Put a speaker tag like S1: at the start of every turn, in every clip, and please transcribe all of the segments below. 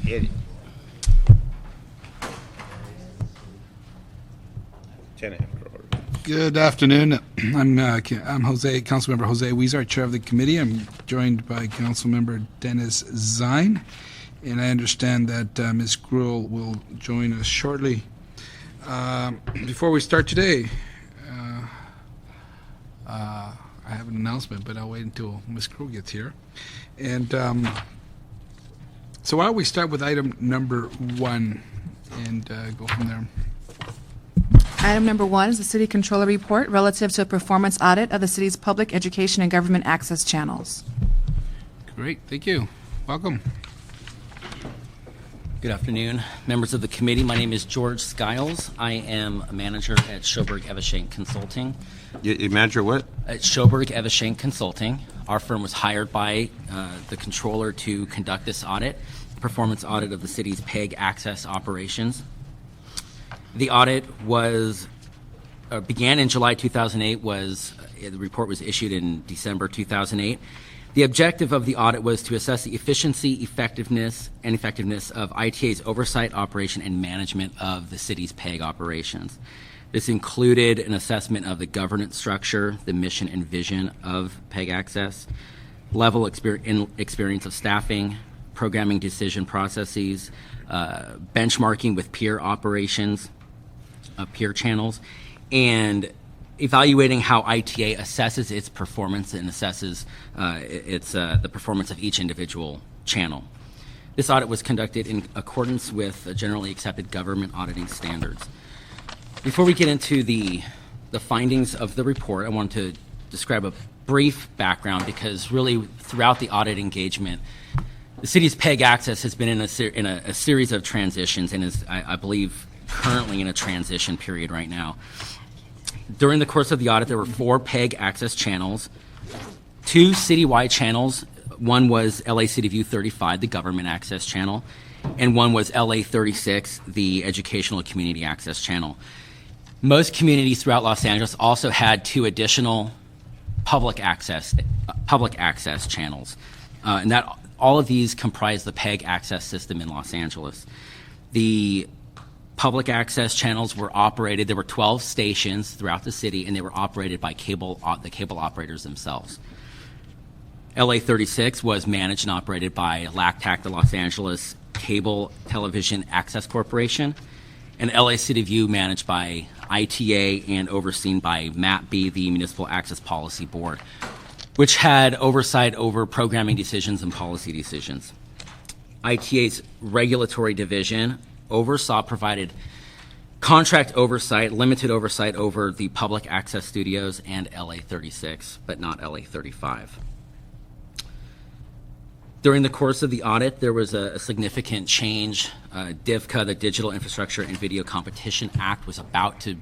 S1: Get it. 10 after order.
S2: Good afternoon. I'm Jose, Councilmember Jose Huizar, Chair of the committee. I'm joined by Councilmember Dennis Zine, and I understand that Ms. Gruel will join us shortly. Before we start today, I have an announcement, but I'll wait until Ms. Gruel gets here. And so why don't we start with item number 1 and go from there.
S3: Item number 1 is the City Controller Report relative to a performance audit of the city's public education and government access channels.
S2: Great, thank you. Welcome.
S4: Good afternoon, members of the committee. My name is George Skiles. I am a manager at Schoberg Eveshank Consulting.
S1: You manager what?
S4: At Schoberg Eveshank Consulting. Our firm was hired by the controller to conduct this audit, performance audit of the city's PEG access operations. The audit began in July 2008. The report was issued in December 2008. The objective of the audit was to assess the efficiency, effectiveness of ITA's oversight, operation, and management of the city's PEG operations. This included an assessment of the governance structure, the mission and vision of PEG access, level experience of staffing, programming decision processes, benchmarking with peer operations, peer channels, and evaluating how ITA assesses its performance and assesses the performance of each individual channel. This audit was conducted in accordance with generally accepted government auditing standards. Before we get into the findings of the report, I want to describe a brief background because really throughout the audit engagement, the city's PEG access has been in a series of transitions and is, I believe, currently in a transition period right now. During the course of the audit, there were 4 PEG access channels, 2 citywide channels. One was LA City View 35, the government access channel, and one was LA 36, the educational community access channel. Most communities throughout Los Angeles also had 2 additional public access channels, and that all of these comprise the PEG access system in Los Angeles. The public access channels were operated. There were 12 stations throughout the city, and they were operated by the cable operators themselves. LA 36 was managed and operated by LATAC, the Los Angeles Cable Television Access Corporation, and LA City View managed by ITA and overseen by MAPB, the Municipal Access Policy Board, which had oversight over programming decisions and policy decisions. ITA's regulatory division provided contract oversight, limited oversight over the public access studios and LA 36, but not LA 35. During the course of the audit, there was a significant change. DIVCA, the Digital Infrastructure and Video Competition Act, was about to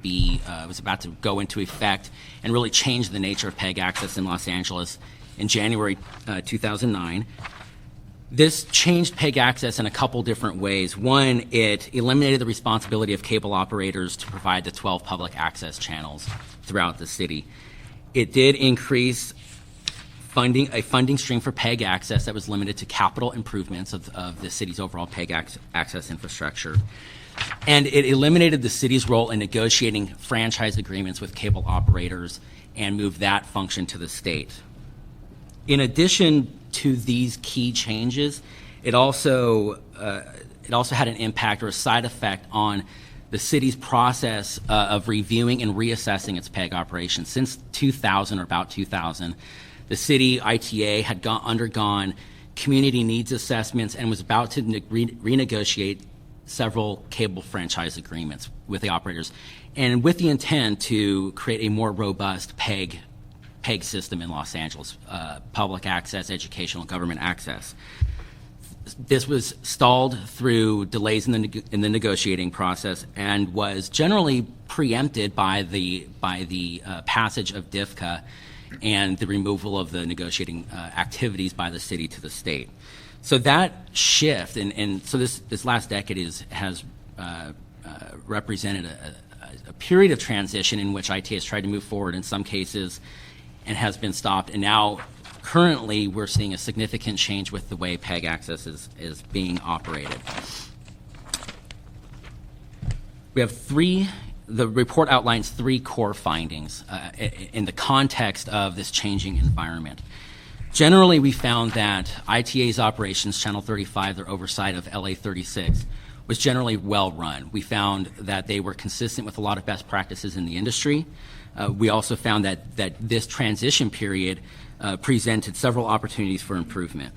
S4: go into effect and really change the nature of PEG access in Los Angeles in January 2009. This changed PEG access in a couple different ways. One, it eliminated the responsibility of cable operators to provide the 12 public access channels throughout the city. It did increase a funding stream for PEG access that was limited to capital improvements of the city's overall PEG access infrastructure. And it eliminated the city's role in negotiating franchise agreements with cable operators and moved that function to the state. In addition to these key changes, it also had an impact or a side effect on the city's process of reviewing and reassessing its PEG operations. Since 2000 or about 2000, the city ITA had undergone community needs assessments and was about to renegotiate several cable franchise agreements with the operators, and with the intent to create a more robust PEG system in Los Angeles, public access, educational, government access. This was stalled through delays in the negotiating process and was generally preempted by the passage of DIVCA and the removal of the negotiating activities by the city to the state. So that shift, and so this last decade has represented a period of transition in which IT has tried to move forward in some cases and has been stopped, and now currently we're seeing a significant change with the way PEG access is being operated. We have the report outlines 3 core findings in the context of this changing environment. Generally, we found that ITA's operations, Channel 35, their oversight of LA 36, was generally well run. We found that they were consistent with a lot of best practices in the industry. We also found that this transition period presented several opportunities for improvement.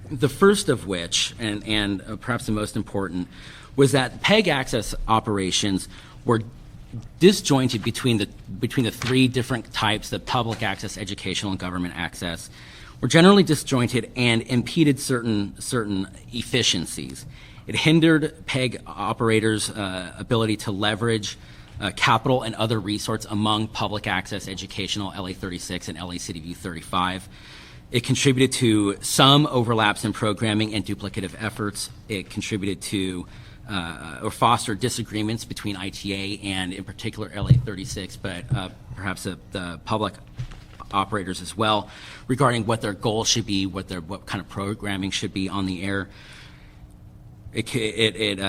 S4: The first of which, and perhaps the most important, was that PEG access operations were disjointed between the 3 different types, the public access, educational, and government access, were generally disjointed and impeded certain efficiencies. It hindered PEG operators' ability to leverage capital and other resources among public access, educational, LA 36 and LA City View 35. It contributed to some overlaps in programming and duplicative efforts. It contributed to or fostered disagreements between ITA and, in particular, LA 36, but perhaps the public operators as well, regarding what their goals should be, what kind of programming should be on the air. It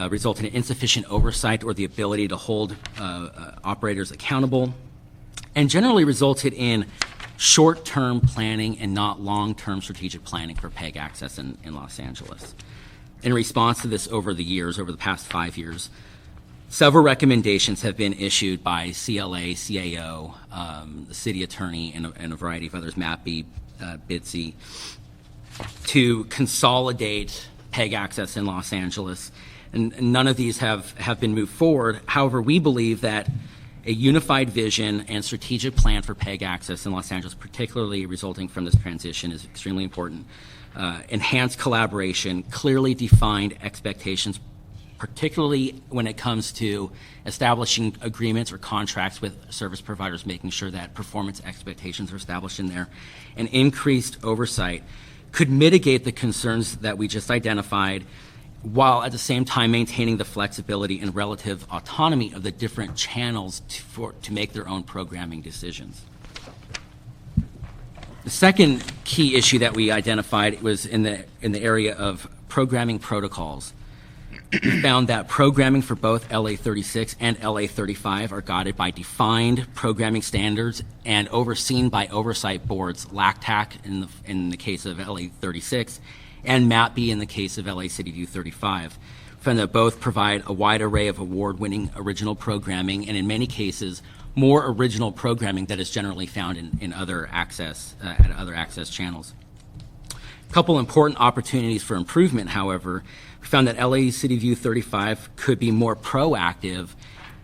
S4: resulted in insufficient oversight or the ability to hold operators accountable, and generally resulted in short-term planning and not long-term strategic planning for PEG access in Los Angeles. In response to this over the past 5 years, several recommendations have been issued by CLA, CAO, the city attorney, and a variety of others, MAPI, BITSI, to consolidate PEG access in Los Angeles. And none of these have been moved forward. However, we believe that a unified vision and strategic plan for PEG access in Los Angeles, particularly resulting from this transition, is extremely important. Enhanced collaboration, clearly defined expectations, particularly when it comes to establishing agreements or contracts with service providers, making sure that performance expectations are established in there, and increased oversight could mitigate the concerns that we just identified, while at the same time maintaining the flexibility and relative autonomy of the different channels to make their own programming decisions. The second key issue that we identified was in the area of programming protocols. We found that programming for both LA 36 and LA 35 are guided by defined programming standards and overseen by oversight boards, LATAC in the case of LA 36 and MAPI in the case of LA City View 35. We found that both provide a wide array of award-winning original programming, and in many cases, more original programming that is generally found in other access at other access channels. A couple important opportunities for improvement, however. We found that LA City View 35 could be more proactive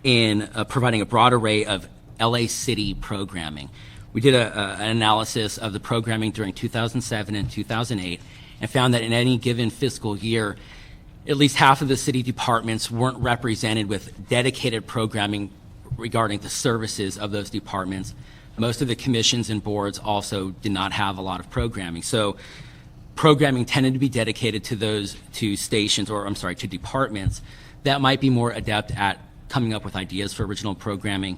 S4: in providing a broad array of LA City programming. We did an analysis of the programming during 2007 and 2008 and found that in any given fiscal year, at least half of the city departments weren't represented with dedicated programming regarding the services of those departments. Most of the commissions and boards also did not have a lot of programming. So programming tended to be dedicated to stations, or to departments that might be more adept at coming up with ideas for original programming.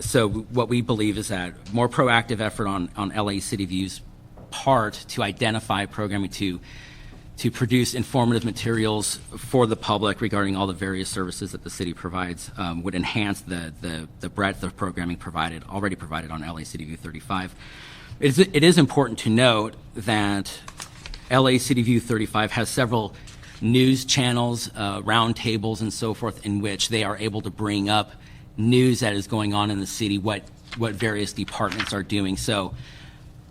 S4: So what we believe is that more proactive effort on LA City View's part to identify programming to produce informative materials for the public regarding all the various services that the city provides would enhance the breadth of programming already provided on LA City View 35. It is important to note that LA City View 35 has several news channels, roundtables, and so forth, in which they are able to bring up news that is going on in the city, what various departments are doing. So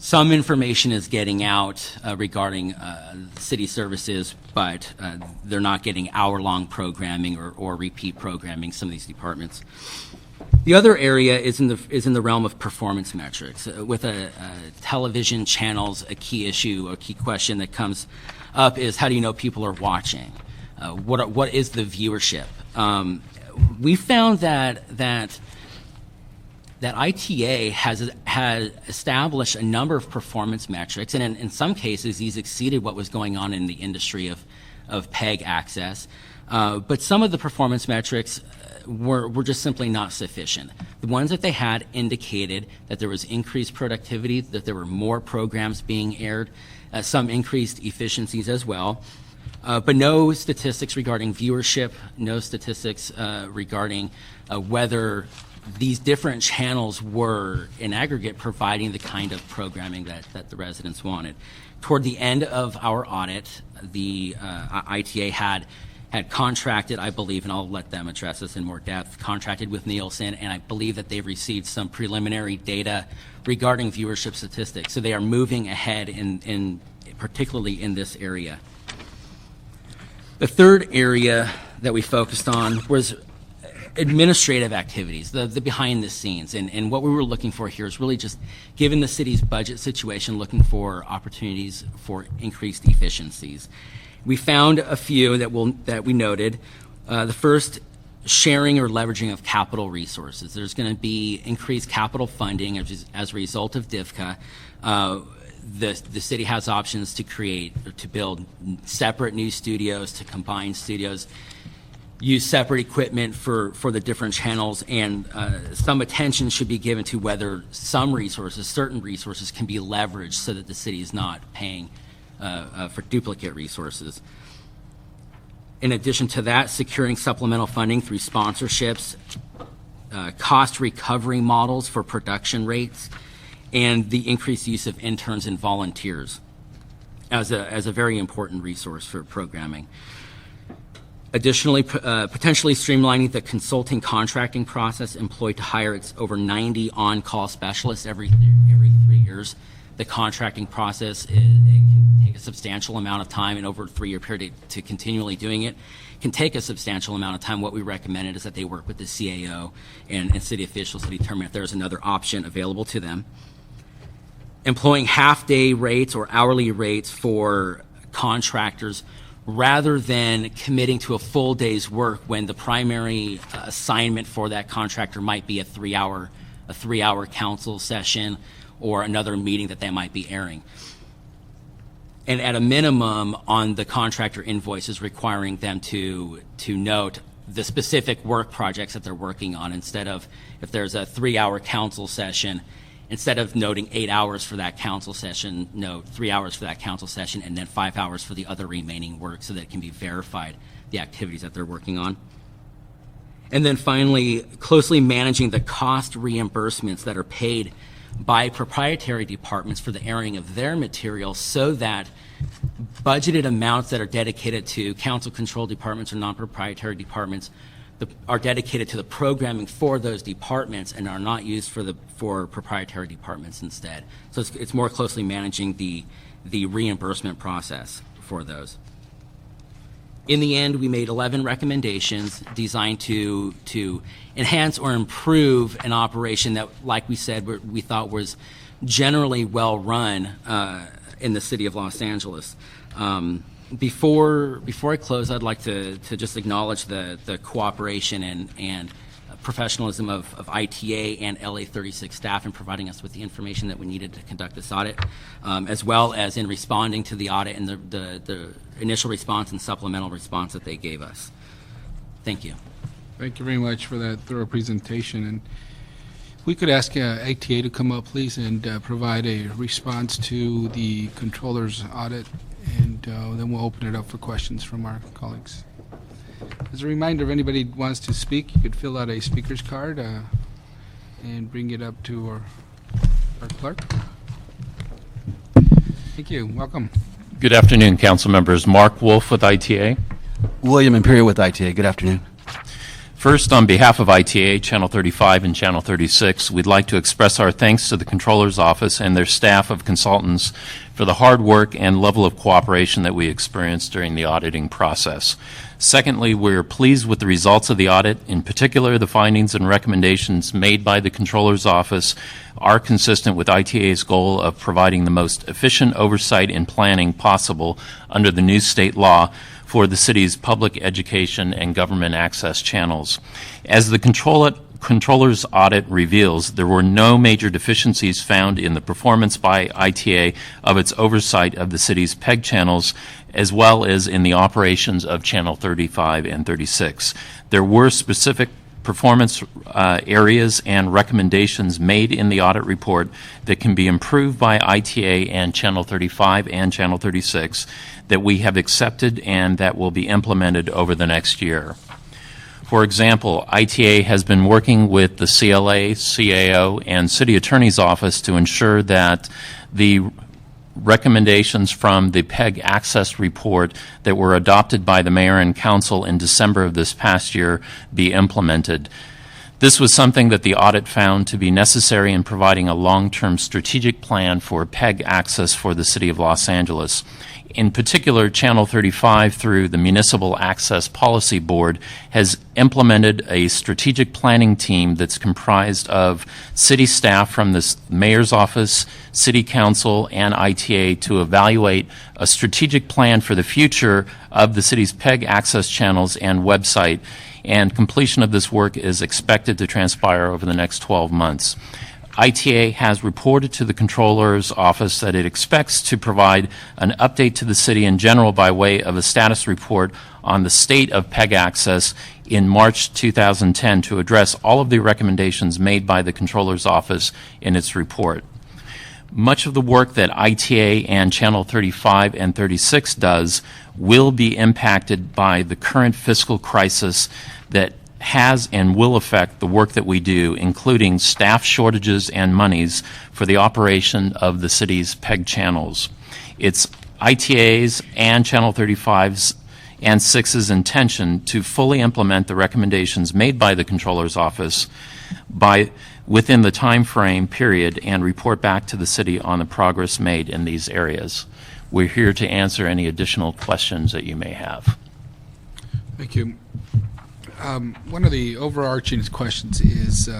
S4: some information is getting out regarding city services, but they're not getting hour-long programming or repeat programming, some of these departments. The other area is in the realm of performance metrics. With television channels, a key issue, a key question that comes up is, how do you know people are watching? What is the viewership? We found that ITA has established a number of performance metrics, and in some cases, these exceeded what was going on in the industry of PEG access. But some of the performance metrics were just simply not sufficient. The ones that they had indicated that there was increased productivity, that there were more programs being aired, some increased efficiencies as well, but no statistics regarding viewership, no statistics regarding whether these different channels were in aggregate providing the kind of programming that the residents wanted. Toward the end of our audit, the ITA had contracted, I believe, and I'll let them address this in more depth, contracted with Nielsen, and I believe that they've received some preliminary data regarding viewership statistics. So they are moving ahead in particularly in this area. The third area that we focused on was administrative activities, the behind the scenes. And what we were looking for here is really just, given the city's budget situation, looking for opportunities for increased efficiencies. We found a few that we noted. The first, sharing or leveraging of capital resources. There's going to be increased capital funding as a result of DFCA. The city has options to create or to build separate new studios, to combine studios, use separate equipment for the different channels, and some attention should be given to whether some resources, certain resources, can be leveraged so that the city is not paying for duplicate resources. In addition to that, securing supplemental funding through sponsorships, cost recovery models for production rates, and the increased use of interns and volunteers as a very important resource for programming. Additionally, potentially streamlining the consulting contracting process employed to hire its over 90 on-call specialists every 3 years. The contracting process it can take a substantial amount of time, and over a 3-year period to continually doing it can take a substantial amount of time. What we recommended is that they work with the CAO and city officials to determine if there's another option available to them. Employing half-day rates or hourly rates for contractors rather than committing to a full day's work when the primary assignment for that contractor might be a 3-hour council session or another meeting that they might be airing. And at a minimum on the contractor invoices, requiring them to note the specific work projects that they're working on, instead of, if there's a 3-hour council session, instead of noting 8 hours for that council session, note 3 hours for that council session and then 5 hours for the other remaining work, so that it can be verified, the activities that they're working on. And then finally, closely managing the cost reimbursements that are paid by proprietary departments for the airing of their material, so that budgeted amounts that are dedicated to council control departments or non-proprietary departments are dedicated to the programming for those departments and are not used for proprietary departments instead. So it's more closely managing the reimbursement process for those. In the end, we made 11 recommendations designed to enhance or improve an operation that, like we said, we thought was generally well run in the city of Los Angeles. Before I close, I'd like to just acknowledge the cooperation and professionalism of ITA and LA36 staff in providing us with the information that we needed to conduct this audit, as well as in responding to the audit and the initial response and supplemental response that they gave us. Thank you.
S2: Thank you very much for that thorough presentation. And if we could ask ITA to come up, please, and provide a response to the controller's audit, and then we'll open it up for questions from our colleagues. As a reminder, if anybody wants to speak, you could fill out a speaker's card and bring it up to our clerk. Thank you. Welcome.
S5: Good afternoon, council members. Mark Wolf with ITA.
S6: William Imperial with ITA. Good afternoon.
S5: First, on behalf of ITA, Channel 35 and Channel 36, we'd like to express our thanks to the Controller's Office and their staff of consultants for the hard work and level of cooperation that we experienced during the auditing process. Secondly, we're pleased with the results of the audit. In particular, the findings and recommendations made by the Controller's Office are consistent with ITA's goal of providing the most efficient oversight and planning possible under the new state law for the city's public education and government access channels. As the Controller's audit reveals, there were no major deficiencies found in the performance by ITA of its oversight of the city's PEG channels, as well as in the operations of Channel 35 and 36. There were specific performance areas and recommendations made in the audit report that can be improved by ITA and Channel 35 and Channel 36 that we have accepted and that will be implemented over the next year. For example, ITA has been working with the CLA, CAO, and City Attorney's Office to ensure that the recommendations from the PEG Access Report that were adopted by the Mayor and Council in December of this past year be implemented. This was something that the audit found to be necessary in providing a long-term strategic plan for PEG access for the City of Los Angeles. In particular, Channel 35, through the Municipal Access Policy Board, has implemented a strategic planning team that's comprised of city staff from the Mayor's Office, City Council, and ITA to evaluate a strategic plan for the future of the city's PEG access channels and website, and completion of this work is expected to transpire over the next 12 months. ITA has reported to the Comptroller's Office that it expects to provide an update to the city in general by way of a status report on the state of PEG access in March 2010 to address all of the recommendations made by the Comptroller's Office in its report. Much of the work that ITA and Channel 35 and 36 does will be impacted by the current fiscal crisis that has and will affect the work that we do, including staff shortages and monies for the operation of the city's PEG channels. It's ITA's and Channel 35's and 6's intention to fully implement the recommendations made by the Comptroller's Office within the time frame period and report back to the city on the progress made in these areas. We're here to answer any additional questions that you may have.
S2: Thank you. One of the overarching questions is,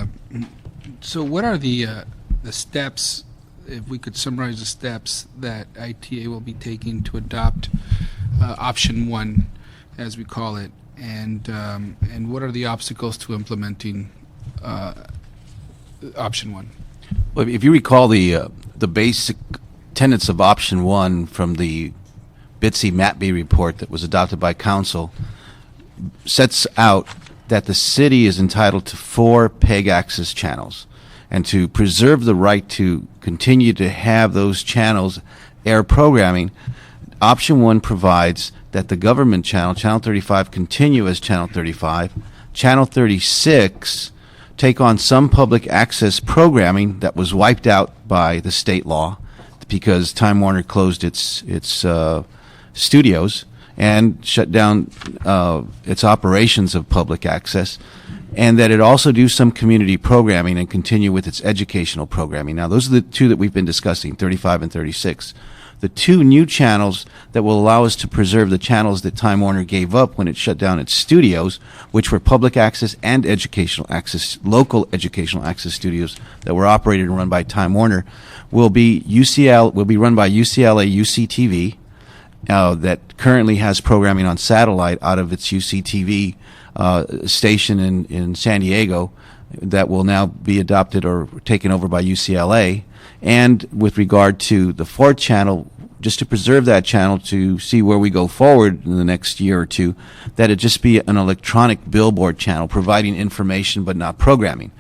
S2: so what are the steps, if we could summarize the steps that ITA will be taking to adopt option 1, as we call it, and what are the obstacles to implementing option 1?
S6: Well, if you recall the basic tenets of option 1 from the BITSI-MATB report that was adopted by Council, sets out that the city is entitled to 4 PEG access channels, and to preserve the right to continue to have those channels air programming. Option 1 provides that the government channel, Channel 35, continue as Channel 35, Channel 36 take on some public access programming that was wiped out by the state law because Time Warner closed its studios and shut down its operations of public access, and that it also do some community programming and continue with its educational programming. Now, those are the 2 that we've been discussing, 35 and 36. The 2 new channels that will allow us to preserve the channels that Time Warner gave up when it shut down its studios, which were public access and educational access, local educational access studios that were operated and run by Time Warner, will be run by UCLA UCTV, that currently has programming on satellite out of its UCTV station in San Diego that will now be adopted or taken over by UCLA. And with regard to the 4th channel, just to preserve that channel to see where we go forward in the next year or 2, that it just be an electronic billboard channel providing information but not programming,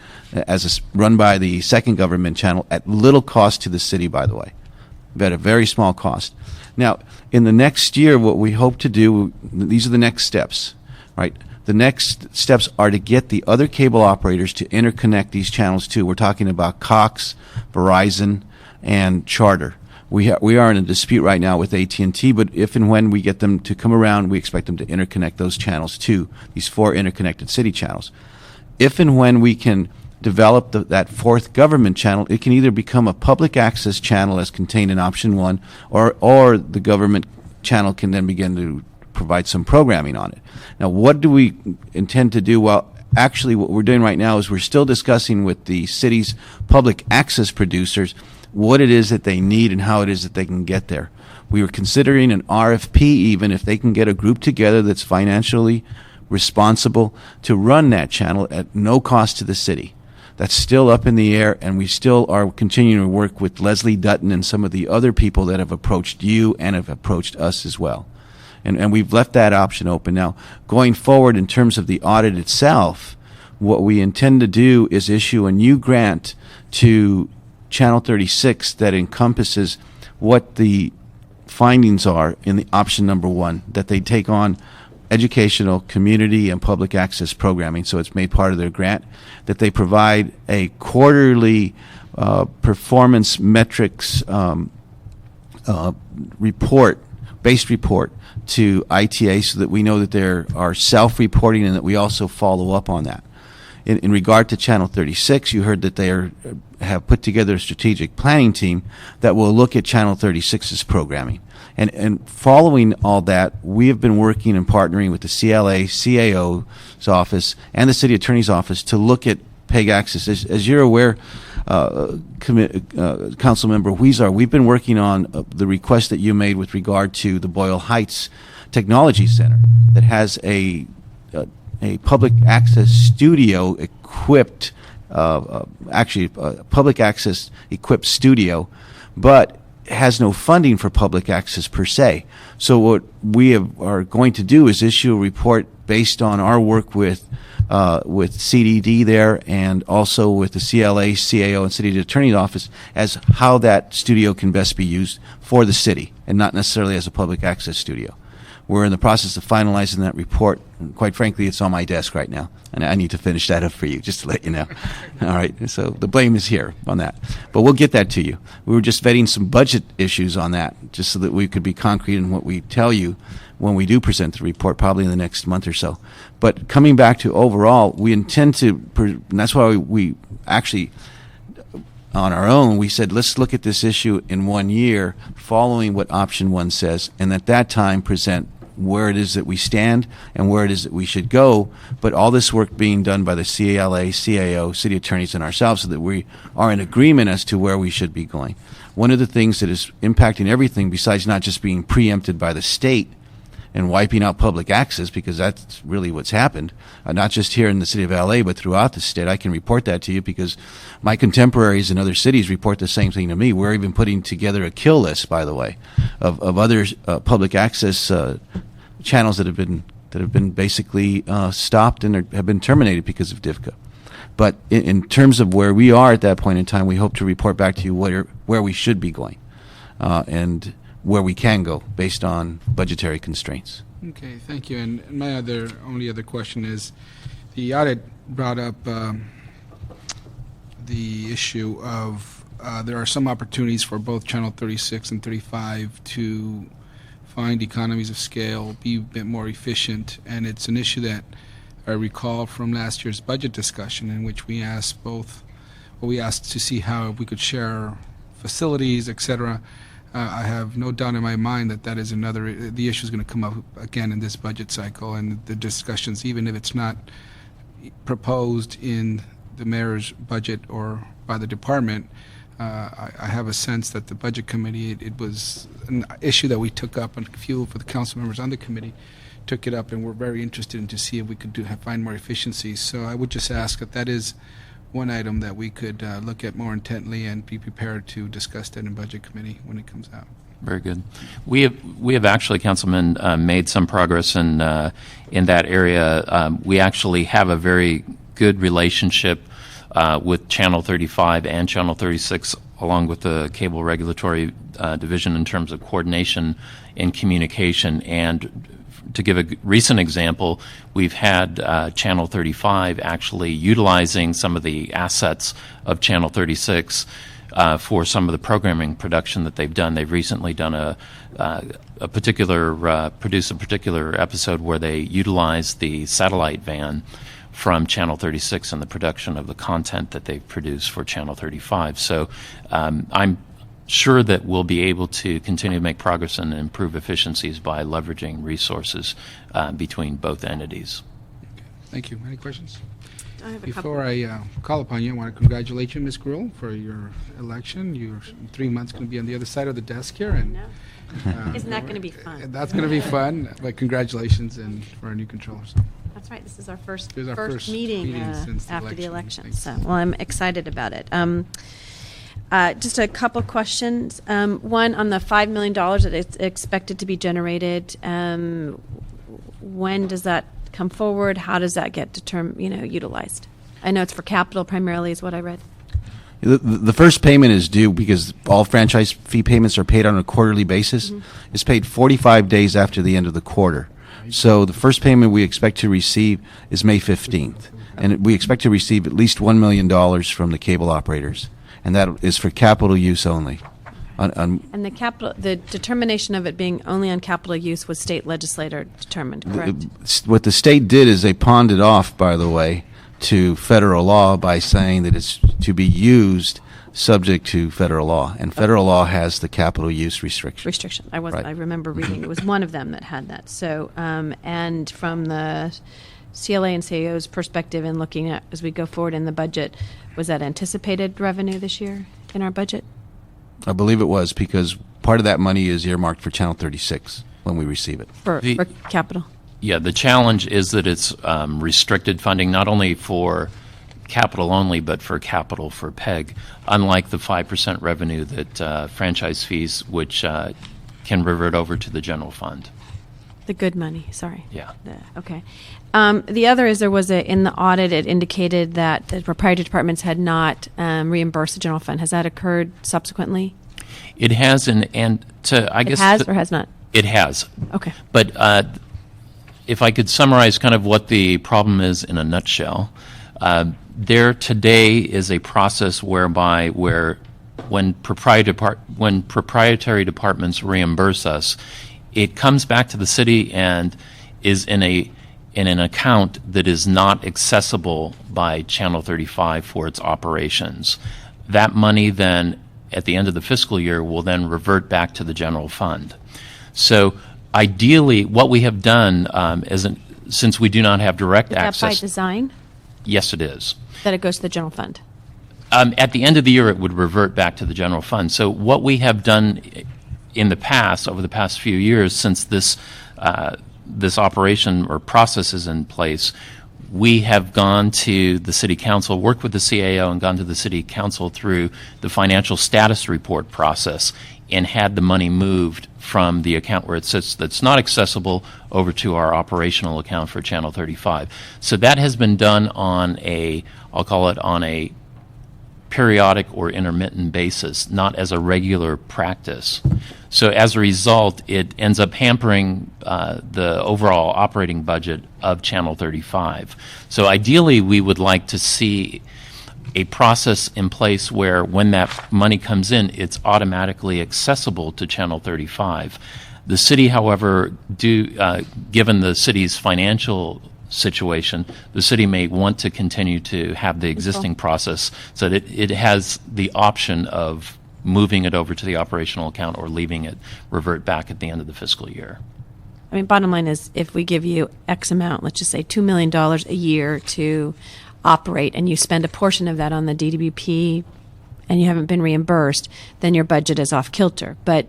S6: run by the 2nd government channel at little cost to the city, by the way, at a very small cost. Now, in the next year, what we hope to do, these are the next steps, right? The next steps are to get the other cable operators to interconnect these channels too. We're talking about Cox, Verizon, and Charter. We are in a dispute right now with AT&T, but if and when we get them to come around, we expect them to interconnect those channels too, these 4 interconnected city channels. If and when we can develop that 4th government channel, it can either become a public access channel as contained in option 1, or the government channel can then begin to provide some programming on it. Now, what do we intend to do? Well, actually, what we're doing right now is we're still discussing with the city's public access producers what it is that they need and how it is that they can get there. We were considering an RFP even if they can get a group together that's financially responsible to run that channel at no cost to the city. That's still up in the air, and we still are continuing to work with Leslie Dutton and some of the other people that have approached you and have approached us as well. And we've left that option open. Now, going forward in terms of the audit itself, what we intend to do is issue a new grant to Channel 36 that encompasses what the findings are in the option number 1, that they take on educational, community, and public access programming, so it's made part of their grant, that they provide a quarterly performance metrics based report to ITA so that we know that there are self-reporting and that we also follow up on that. In regard to Channel 36, you heard that they have put together a strategic planning team that will look at Channel 36's programming. And following all that, we have been working and partnering with the CLA, CAO's office, and the City Attorney's office to look at PEG access. As you're aware, Councilmember Huizar, we've been working on the request that you made with regard to the Boyle Heights Technology Center that has a public access studio equipped, actually a public access equipped studio, but has no funding for public access per se. So what we are going to do is issue a report based on our work with CDD there and also with the CLA, CAO, and City Attorney's Office as how that studio can best be used for the city and not necessarily as a public access studio. We're in the process of finalizing that report. And quite frankly, it's on my desk right now, and I need to finish that up for you, just to let you know. All right, so the blame is here on that. But we'll get that to you. We were just vetting some budget issues on that, just so that we could be concrete in what we tell you when we do present the report, probably in the next month or so. But coming back to overall, we intend to, and that's why we actually, on our own, we said, let's look at this issue in 1 year, following what option 1 says, and at that time present where it is that we stand and where it is that we should go, but all this work being done by the CLA, CAO, city attorneys, and ourselves so that we are in agreement as to where we should be going. One of the things that is impacting everything, besides not just being preempted by the state and wiping out public access, because that's really what's happened, not just here in the city of LA, but throughout the state. I can report that to you because my contemporaries in other cities report the same thing to me. We're even putting together a kill list, by the way, of other public access channels that have been basically stopped and have been terminated because of DIVCA. But in terms of where we are at that point in time, we hope to report back to you where we should be going and where we can go based on budgetary constraints.
S2: Okay, thank you. And my only other question is, the audit brought up the issue of there are some opportunities for both Channel 36 and 35 to find economies of scale, be a bit more efficient, and it's an issue that I recall from last year's budget discussion in which we asked to see how we could share facilities, etc. I have no doubt in my mind that is the issue is going to come up again in this budget cycle, and the discussions, even if it's not proposed in the mayor's budget or by the department, I have a sense that the budget committee, it was an issue that we took up, and a few of the council members on the committee took it up, and we're very interested in to see if we could find more efficiencies. So I would just ask that is one item that we could look at more intently and be prepared to discuss that in budget committee when it comes out.
S5: Very good. We have actually, Councilman, made some progress in that area. We actually have a very good relationship with Channel 35 and Channel 36, along with the Cable Regulatory Division, in terms of coordination and communication. And to give a recent example, we've had Channel 35 actually utilizing some of the assets of Channel 36 for some of the programming production that they've done. They've recently done produced a particular episode where they utilized the satellite van from Channel 36 and the production of the content that they've produced for Channel 35. So I'm sure that we'll be able to continue to make progress and improve efficiencies by leveraging resources between both entities.
S2: Okay. Thank you. Any questions?
S7: I have a
S2: Before I call upon you, I want to congratulate you, Ms. Gruhl, for your election. You're in 3 months going to be on the other side of the desk here. And,
S7: Isn't that going to be fun?
S2: That's going to be fun. But congratulations and for our new controller. So.
S7: That's right. This is our first
S2: first
S7: meeting
S2: since
S7: after the election.
S2: Thanks.
S7: So, well, I'm excited about it. Just a couple questions. One, on the $5 million that is expected to be generated, when does that come forward? How does that get utilized? I know it's for capital primarily, is what I read.
S6: The first payment is due because all franchise fee payments are paid on a quarterly basis. It's paid 45 days after the end of the quarter. So the first payment we expect to receive is May 15th. And we expect to receive at least $1 million from the cable operators. And that is for capital use only.
S7: And the determination of it being only on capital use was state legislator determined, correct?
S6: What the state did is they pawned it off, by the way, to federal law by saying that it's to be used subject to federal law, and federal law has the capital use restriction.
S7: I remember reading it was one of them that had that. So, and from the CLA and CAO's perspective, and looking at as we go forward in the budget, was that anticipated revenue this year in our budget?
S6: I believe it was, because part of that money is earmarked for Channel 36 when we receive it.
S7: For capital.
S5: Yeah, the challenge is that it's restricted funding, not only for capital only, but for capital for PEG, unlike the 5% revenue that franchise fees, which can revert over to the general fund.
S7: The good money, sorry.
S5: Yeah.
S7: Okay. The other is there was in the audit, it indicated that the proprietary departments had not reimbursed the general fund. Has that occurred subsequently?
S5: It has, I guess...
S7: It has or has not?
S5: It has.
S7: Okay.
S5: But if I could summarize kind of what the problem is in a nutshell, there today is a process whereby when proprietary departments reimburse us, it comes back to the city and is in an account that is not accessible by Channel 35 for its operations. That money then, at the end of the fiscal year, will then revert back to the general fund. So ideally, what we have done since we do not have direct access...
S7: Is that by design?
S5: Yes, it is.
S7: That it goes to the general fund?
S5: At the end of the year, it would revert back to the general fund. So what we have done in the past, over the past few years, since this operation or process is in place, we have gone to the City Council, worked with the CAO, and gone to the City Council through the financial status report process and had the money moved from the account where it sits that's not accessible over to our operational account for Channel 35. So that has been done on I'll call it on a periodic or intermittent basis, not as a regular practice. So as a result, it ends up hampering the overall operating budget of Channel 35. So ideally, we would like to see a process in place where when that money comes in, it's automatically accessible to Channel 35. The city, however, given the city's financial situation, the city may want to continue to have the existing process so that it has the option of moving it over to the operational account or leaving it revert back at the end of the fiscal year.
S7: I mean, bottom line is if we give you X amount, let's just say $2 million a year to operate, and you spend a portion of that on the DWP and you haven't been reimbursed, then your budget is off kilter. But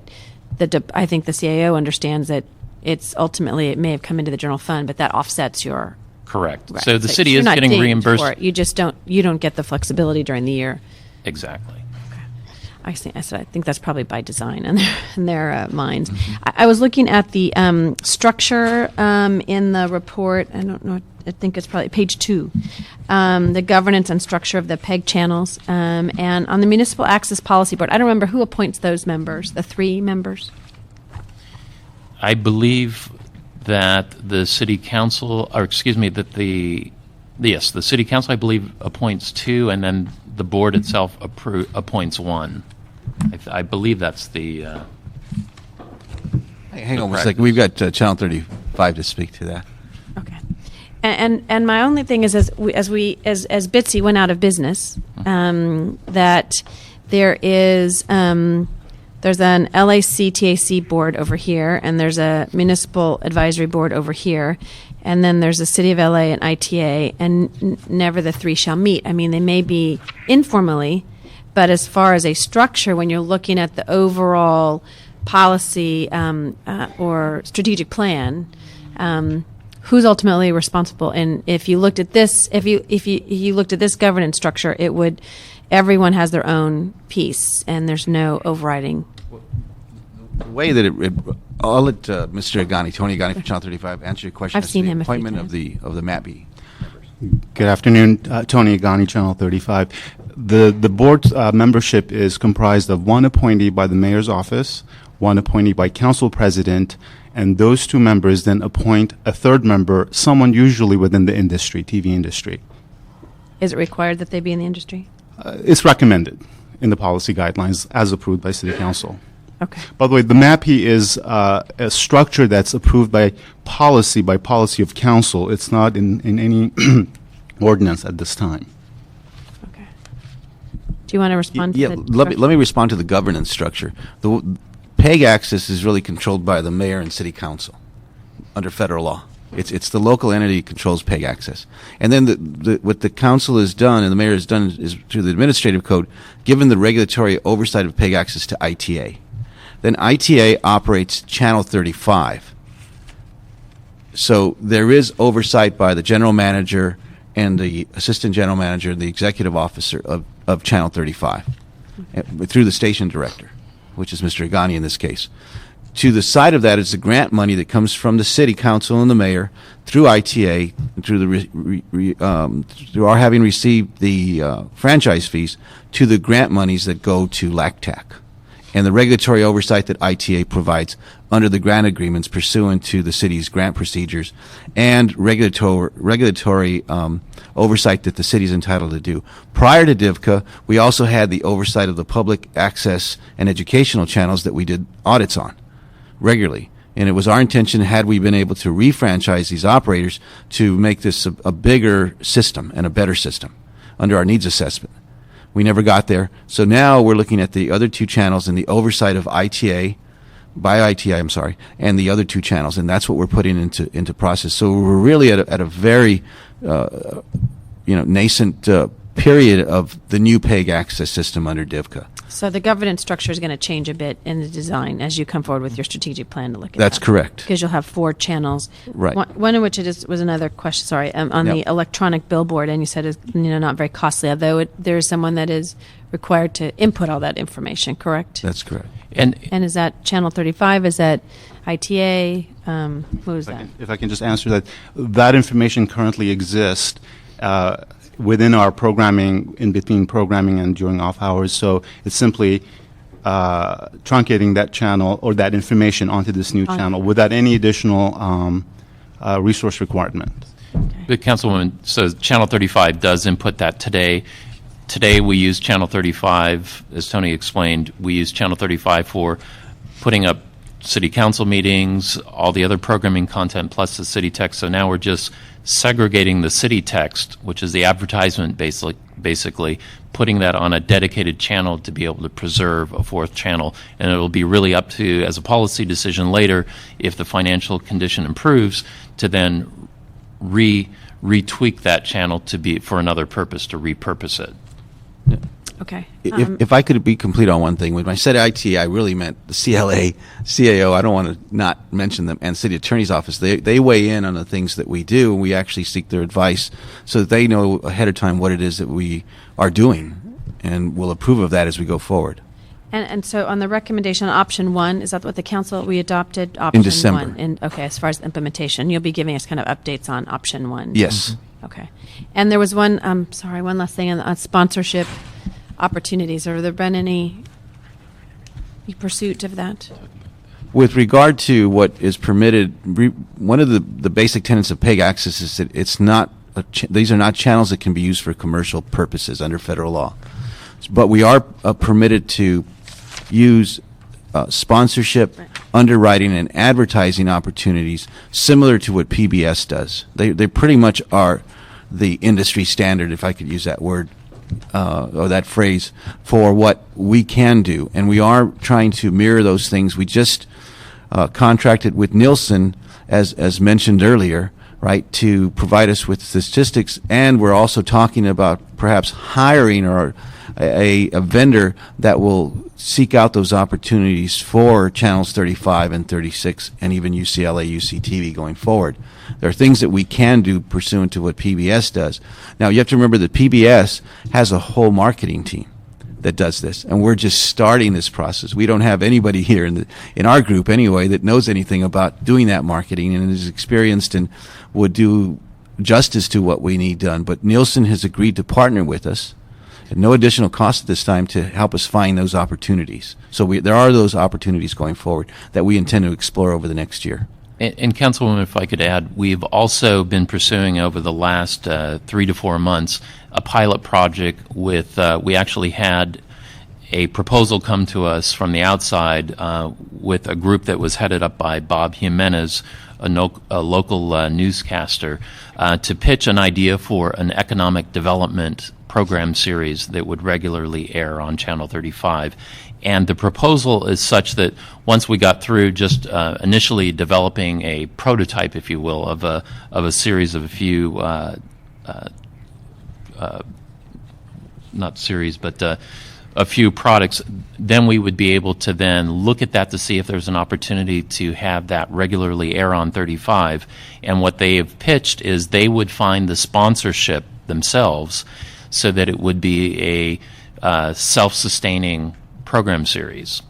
S7: I think the CAO understands that it's ultimately, it may have come into the general fund, but that offsets your...
S5: Correct.
S7: Right.
S5: So the city
S7: you're
S5: is
S7: not
S5: getting
S7: dinged
S5: reimbursed.
S7: for it. You don't get the flexibility during the year.
S5: Exactly.
S7: I think that's probably by design in their minds. I was looking at the structure in the report. I don't know. I think it's probably page 2. The governance and structure of the PEG channels. And on the Municipal Access Policy Board, I don't remember who appoints those members, the 3 members.
S5: I believe that the city council, or excuse me, the city council, I believe, appoints 2, and then the board itself appoints 1. I believe that's the...
S6: Hang on a second. We've got Channel 35 to speak to that.
S7: Okay. And my only thing is, as Bitsy went out of business, that there is... there's an LACTAC board over here, and there's a municipal advisory board over here, and then there's a City of LA and ITA, and never the 3 shall meet. I mean, they may be informally, but as far as a structure, when you're looking at the overall policy or strategic plan, who's ultimately responsible? And if you looked at this, if you looked at this governance structure, it would. Everyone has their own piece, and there's no overriding.
S6: The way that I'll let Mr. Agani, Tony Agani from Channel 35, answer your question.
S7: I've
S6: as to
S7: seen
S6: the
S7: him a few
S6: appointment
S7: times.
S6: of the MAPB.
S8: Good afternoon, Tony Agani, Channel 35. The board membership is comprised of one appointee by the mayor's office, one appointee by council president, and those two members then appoint a third member, someone usually within the industry, TV industry.
S7: Is it required that they be in the industry?
S8: It's recommended in the policy guidelines as approved by City Council.
S7: Okay.
S8: By the way, the MAPI is a structure that's approved by policy of council. It's not in any ordinance at this time.
S7: Okay. Do you want to respond to
S6: Yeah,
S7: the
S6: let me respond to the governance structure. The PEG access is really controlled by the mayor and city council under federal law. It's the local entity that controls PEG access. And then what the council has done and the mayor has done is through the administrative code, given the regulatory oversight of PEG access to ITA. Then ITA operates Channel 35. So there is oversight by the general manager and the assistant general manager and the executive officer of Channel 35 through the station director, which is Mr. Agani in this case. To the side of that is the grant money that comes from the city council and the mayor through ITA, through our having received the franchise fees, to the grant monies that go to LATAC, and the regulatory oversight that ITA provides under the grant agreements pursuant to the city's grant procedures and regulatory oversight that the city is entitled to do. Prior to DIVCA, we also had the oversight of the public access and educational channels that we did audits on regularly. And it was our intention, had we been able to refranchise these operators, to make this a bigger system and a better system under our needs assessment. We never got there. So now we're looking at the other two channels and the oversight of ITA, and the other two channels, and that's what we're putting into process. So we're really at a very nascent period of the new PEG access system under DIVCA.
S7: So the governance structure is going to change a bit in the design as you come forward with your strategic plan to look at
S6: That's
S7: that.
S6: correct.
S7: Because you'll have 4 channels.
S6: Right.
S7: One of which was another question, sorry, on
S6: Yep.
S7: the electronic billboard, and you said it's not very costly, although there is someone that is required to input all that information, correct?
S6: That's correct.
S7: And is that Channel 35? Is that ITA? Who is that?
S8: If I can just answer that, that information currently exists within our programming, in between programming and during off hours. So it's simply truncating that channel or that information onto this new channel without any additional resource requirement.
S5: The Councilwoman, so Channel 35 does input that today. Today we use Channel 35, as Tony explained, we use Channel 35 for putting up city council meetings, all the other programming content, plus the city text. So now we're just segregating the city text, which is the advertisement basically, putting that on a dedicated channel to be able to preserve a 4th channel. And it'll be really up to, as a policy decision later, if the financial condition improves, to then retweak that channel to be for another purpose, to repurpose it.
S7: Okay.
S6: If I could be complete on one thing, when I said IT, I really meant the CLA, CAO, I don't want to not mention them, and City Attorney's Office. They weigh in on the things that we do, and we actually seek their advice so that they know ahead of time what it is that we are doing, and will approve of that as we go forward.
S7: And so on the recommendation on option 1, is that what the council, we adopted option 1?
S6: December.
S7: Okay, as far as implementation, you'll be giving us kind of updates on option 1?
S6: Yes.
S7: Okay. And there was one last thing on sponsorship opportunities. Have there been any pursuit of that?
S6: With regard to what is permitted, one of the basic tenets of PEG access is that it's not these are not channels that can be used for commercial purposes under federal law. But we are permitted to use sponsorship, underwriting, and advertising opportunities similar to what PBS does. They pretty much are the industry standard, if I could use that word, or that phrase, for what we can do. And we are trying to mirror those things. We just contracted with Nielsen, as mentioned earlier, right, to provide us with statistics. And we're also talking about perhaps hiring or a vendor that will seek out those opportunities for channels 35 and 36 and even UCLA, UCTV going forward. There are things that we can do pursuant to what PBS does. Now, you have to remember that PBS has a whole marketing team. that does this, and we're just starting this process. We don't have anybody here in our group anyway that knows anything about doing that marketing and is experienced and would do justice to what we need done. But Nielsen has agreed to partner with us at no additional cost at this time to help us find those opportunities. So there are those opportunities going forward that we intend to explore over the next year.
S5: And Councilwoman, if I could add, we've also been pursuing over the last 3 to 4 months a pilot project with, we actually had a proposal come to us from the outside with a group that was headed up by Bob Jimenez, a local newscaster, to pitch an idea for an economic development program series that would regularly air on Channel 35. And the proposal is such that once we got through just initially developing a prototype, if you will, of a series of a few, not series, but a few products, then we would be able to then look at that to see if there's an opportunity to have that regularly air on 35. And what they have pitched is they would find the sponsorship themselves so that it would be a self-sustaining program series.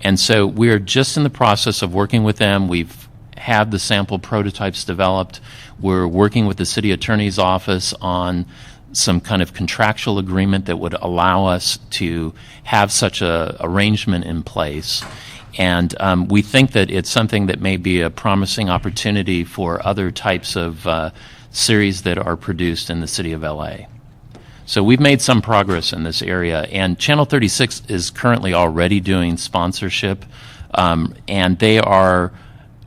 S5: And so we're just in the process of working with them. We've had the sample prototypes developed. We're working with the city attorney's office on some kind of contractual agreement that would allow us to have such a arrangement in place. And we think that it's something that may be a promising opportunity for other types of series that are produced in the city of LA. So we've made some progress in this area, and Channel 36 is currently already doing sponsorship, and they are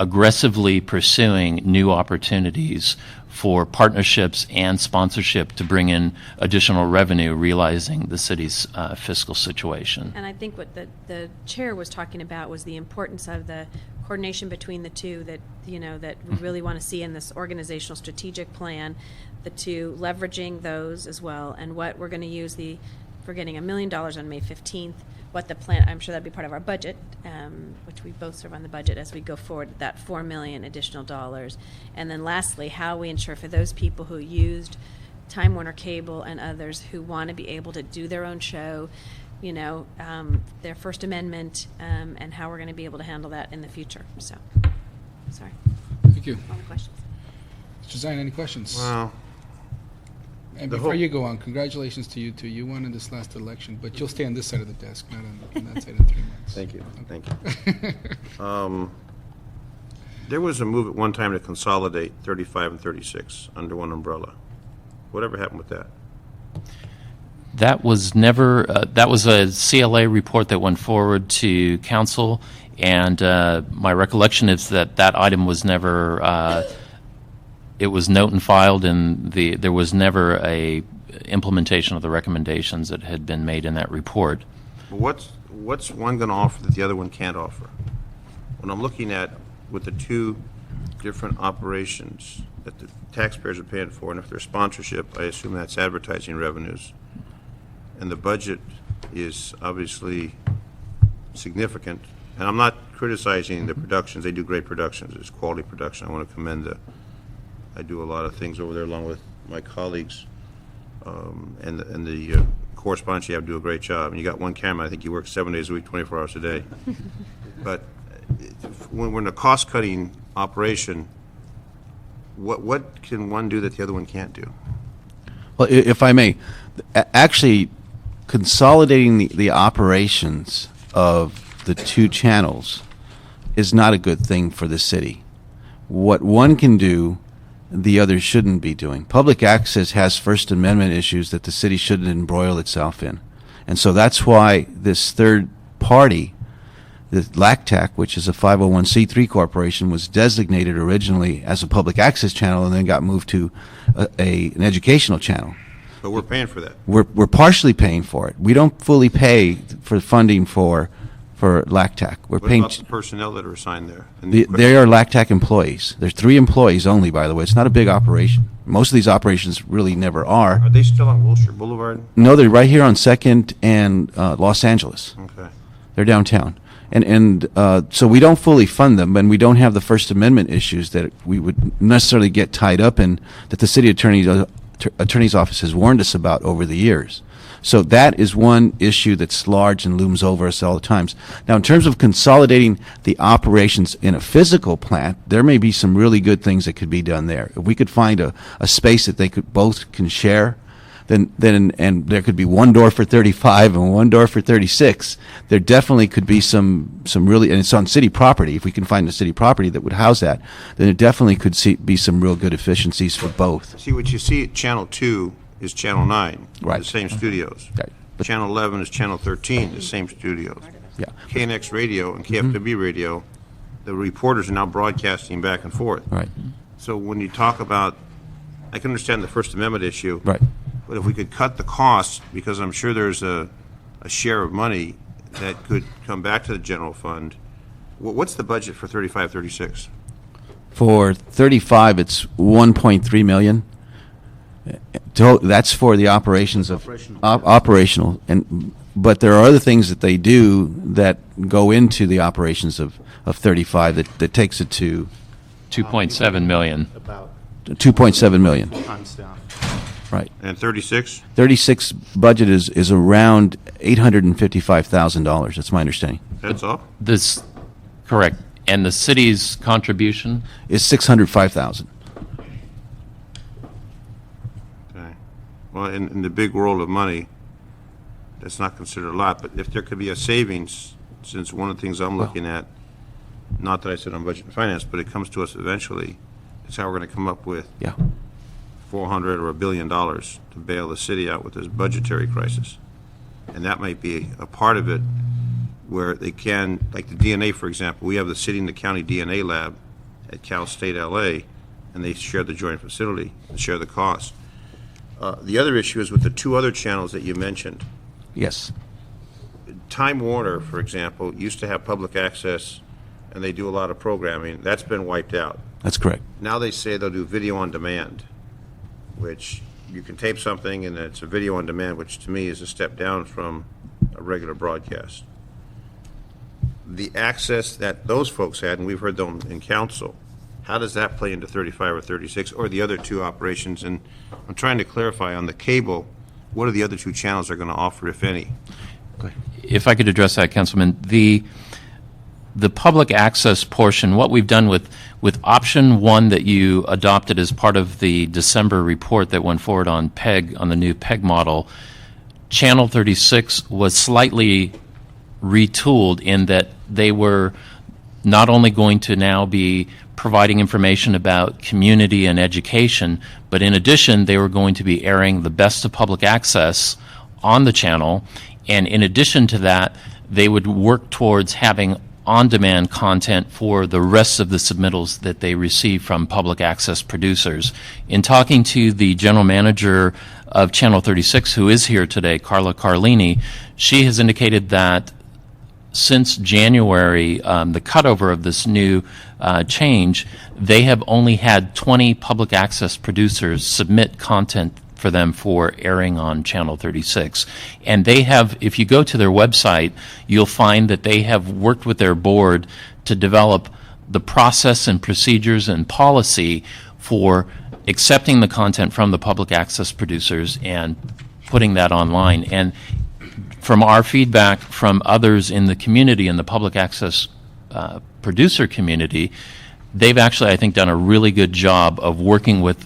S5: aggressively pursuing new opportunities for partnerships and sponsorship to bring in additional revenue, realizing the city's fiscal situation.
S7: And I think what the chair was talking about was the importance of the coordination between the two that, that we really want to see in this organizational strategic plan, the two leveraging those as well, and what we're going to use for getting $1 million on May 15th, what the plan, I'm sure that'd be part of our budget, which we both serve on the budget as we go forward, that $4 million additional dollars. And then lastly, how we ensure for those people who used Time Warner Cable and others who want to be able to do their own show, their First Amendment, and how we're going to be able to handle that in the future. So, sorry.
S2: Thank you.
S7: All the questions.
S2: Mr. Zine, any questions?
S1: Well,
S2: And
S1: the
S2: before
S1: whole-
S2: you go on, congratulations to you two. You won in this last election, but you'll stay on this side of the desk, not on that side in 3 months.
S1: thank you, thank you. There was a move at one time to consolidate 35 and 36 under one umbrella. Whatever happened with that?
S5: That was never, that was a CLA report that went forward to council, and my recollection is that that item was never, it was note and filed, and there was never a implementation of the recommendations that had been made in that report.
S1: What's one going to offer that the other one can't offer? When I'm looking at with the two different operations that the taxpayers are paying for, and if they're sponsorship, I assume that's advertising revenues, and the budget is obviously significant. And I'm not criticizing the productions; they do great productions. It's quality production. I want to commend I do a lot of things over there along with my colleagues, and the correspondents you have do a great job. And you got one camera. I think you work 7 days a week, 24 hours a day. But when we're in a cost-cutting operation, what can one do that the other one can't do?
S6: Well, if I may, actually consolidating the operations of the two channels is not a good thing for the city. What one can do, the other shouldn't be doing. Public access has First Amendment issues that the city shouldn't embroil itself in. And so that's why this third party, the LATAC, which is a 501c3 corporation, was designated originally as a public access channel and then got moved to an educational channel.
S1: But we're paying for that.
S6: We're partially paying for it. We don't fully pay for funding for LATAC. We're
S1: What
S6: paying.
S1: about the personnel that are assigned there? And
S6: They are LATAC employees. There's 3 employees only, by the way. It's not a big operation. Most of these operations really never are.
S1: Are they still on Wilshire Boulevard?
S6: No, they're right here on 2nd and Los Angeles.
S1: Okay.
S6: They're downtown. And so we don't fully fund them, and we don't have the First Amendment issues that we would necessarily get tied up in that the city attorney's office has warned us about over the years. So that is one issue that's large and looms over us all the times. Now, in terms of consolidating the operations in a physical plant, there may be some really good things that could be done there. If we could find a space that they could both can share, then and there could be one door for 35 and one door for 36. There definitely could be some really, and it's on city property. If we can find a city property that would house that, then it definitely could be some real good efficiencies for both.
S1: See, what you see at Channel 2 is Channel 9,
S6: Right.
S1: the same studios.
S6: Right. But-
S1: Channel 11 is Channel 13, the same studios.
S6: Yeah.
S1: KNX Radio and KFW Radio, the reporters are now broadcasting back and forth.
S6: Right.
S1: So when you talk about, I can understand the First Amendment issue.
S6: Right.
S1: But if we could cut the costs, because I'm sure there's a share of money that could come back to the general fund, what's the budget for 35, 36?
S6: For 35, it's 1.3 million. That's for the operations of operational, but there are other things that they do that go into the operations of 35 that takes it to
S5: 2.7 million.
S6: 2.7 million.
S8: On staff.
S6: Right.
S1: And 36?
S6: 36 budget is around $855,000. That's my understanding.
S1: That's all?
S5: This, correct. And the city's contribution?
S6: Is 605,000.
S1: Okay. Well, in the big world of money, that's not considered a lot, but if there could be a savings, since one of the things I'm looking at, not that I said on budget and finance, but it comes to us eventually, is how we're going to come up with
S6: Yeah.
S1: $400 or $1 billion to bail the city out with this budgetary crisis. And that might be a part of it where they can, like the DNA, for example, we have the city and the county DNA lab at Cal State LA, and they share the joint facility and share the cost. The other issue is with the two other channels that you mentioned.
S6: Yes.
S1: Time Warner, for example, used to have public access, and they do a lot of programming. That's been wiped out.
S6: That's correct.
S1: Now they say they'll do video on demand, which you can tape something and it's a video on demand, which to me is a step down from a regular broadcast. The access that those folks had, and we've heard them in council, how does that play into 35 or 36 or the other two operations? And I'm trying to clarify on the cable, what are the other two channels they're going to offer, if any?
S5: If I could address that, Councilman, the public access portion, what we've done with option one that you adopted as part of the December report that went forward on PEG, on the new PEG model, Channel 36 was slightly retooled in that they were not only going to now be providing information about community and education, but in addition, they were going to be airing the best of public access on the channel. And in addition to that, they would work towards having on-demand content for the rest of the submittals that they receive from public access producers. In talking to the general manager of Channel 36, who is here today, Carla Carlini, she has indicated that since January, the cutover of this new change, they have only had 20 public access producers submit content for them for airing on Channel 36. And they have, if you go to their website, you'll find that they have worked with their board to develop the process and procedures and policy for accepting the content from the public access producers and putting that online. And from our feedback from others in the community, in the public access producer community, they've actually, I think, done a really good job of working with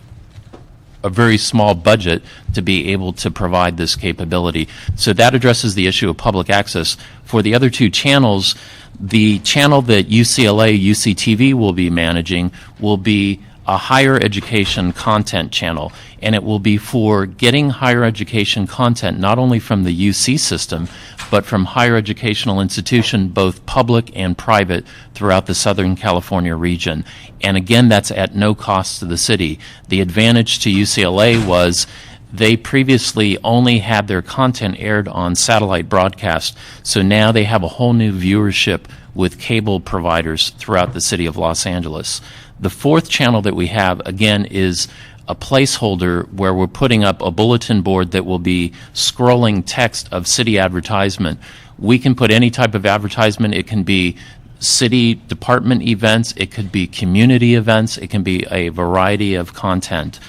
S5: a very small budget to be able to provide this capability. So that addresses the issue of public access. For the other two channels, the channel that UCLA, UCTV will be managing will be a higher education content channel, and it will be for getting higher education content not only from the UC system, but from higher educational institution, both public and private, throughout the Southern California region. And again, that's at no cost to the city. The advantage to UCLA was they previously only had their content aired on satellite broadcast, so now they have a whole new viewership with cable providers throughout the city of Los Angeles. The fourth channel that we have, again, is a placeholder where we're putting up a bulletin board that will be scrolling text of city advertisement. We can put any type of advertisement. It can be city department events. It could be community events. It can be a variety of content.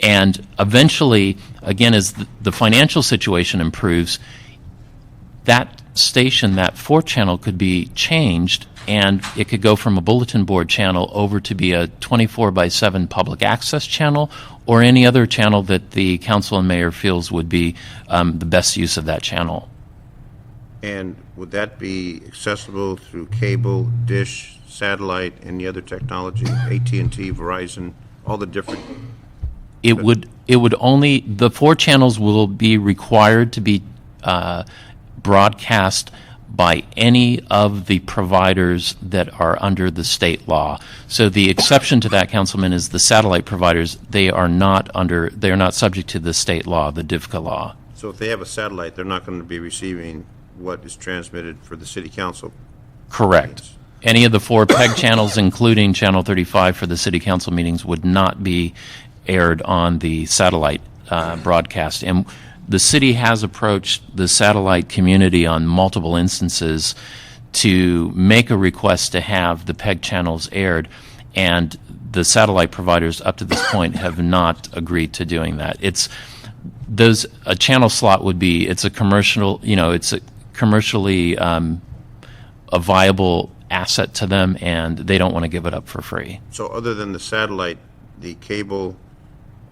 S5: And eventually, again, as the financial situation improves, that station, that 4th channel, could be changed, and it could go from a bulletin board channel over to be a 24/7 public access channel, or any other channel that the council and mayor feels would be the best use of that channel.
S1: And would that be accessible through cable, dish, satellite, any other technology, AT&T, Verizon, all the different?
S5: It would only, the 4 channels will be required to be broadcast by any of the providers that are under the state law. So the exception to that, Councilman, is the satellite providers. They are not subject to the state law, the DIVCA law.
S1: So if they have a satellite, they're not going to be receiving what is transmitted for the city council?
S5: Correct. Any of the 4 PEG channels, including Channel 35 for the city council meetings, would not be aired on the satellite broadcast. And the city has approached the satellite community on multiple instances to make a request to have the PEG channels aired, and the satellite providers up to this point have not agreed to doing that. A channel slot would be, it's a commercially a viable asset to them, and they don't want to give it up for free.
S1: So other than the satellite, the cable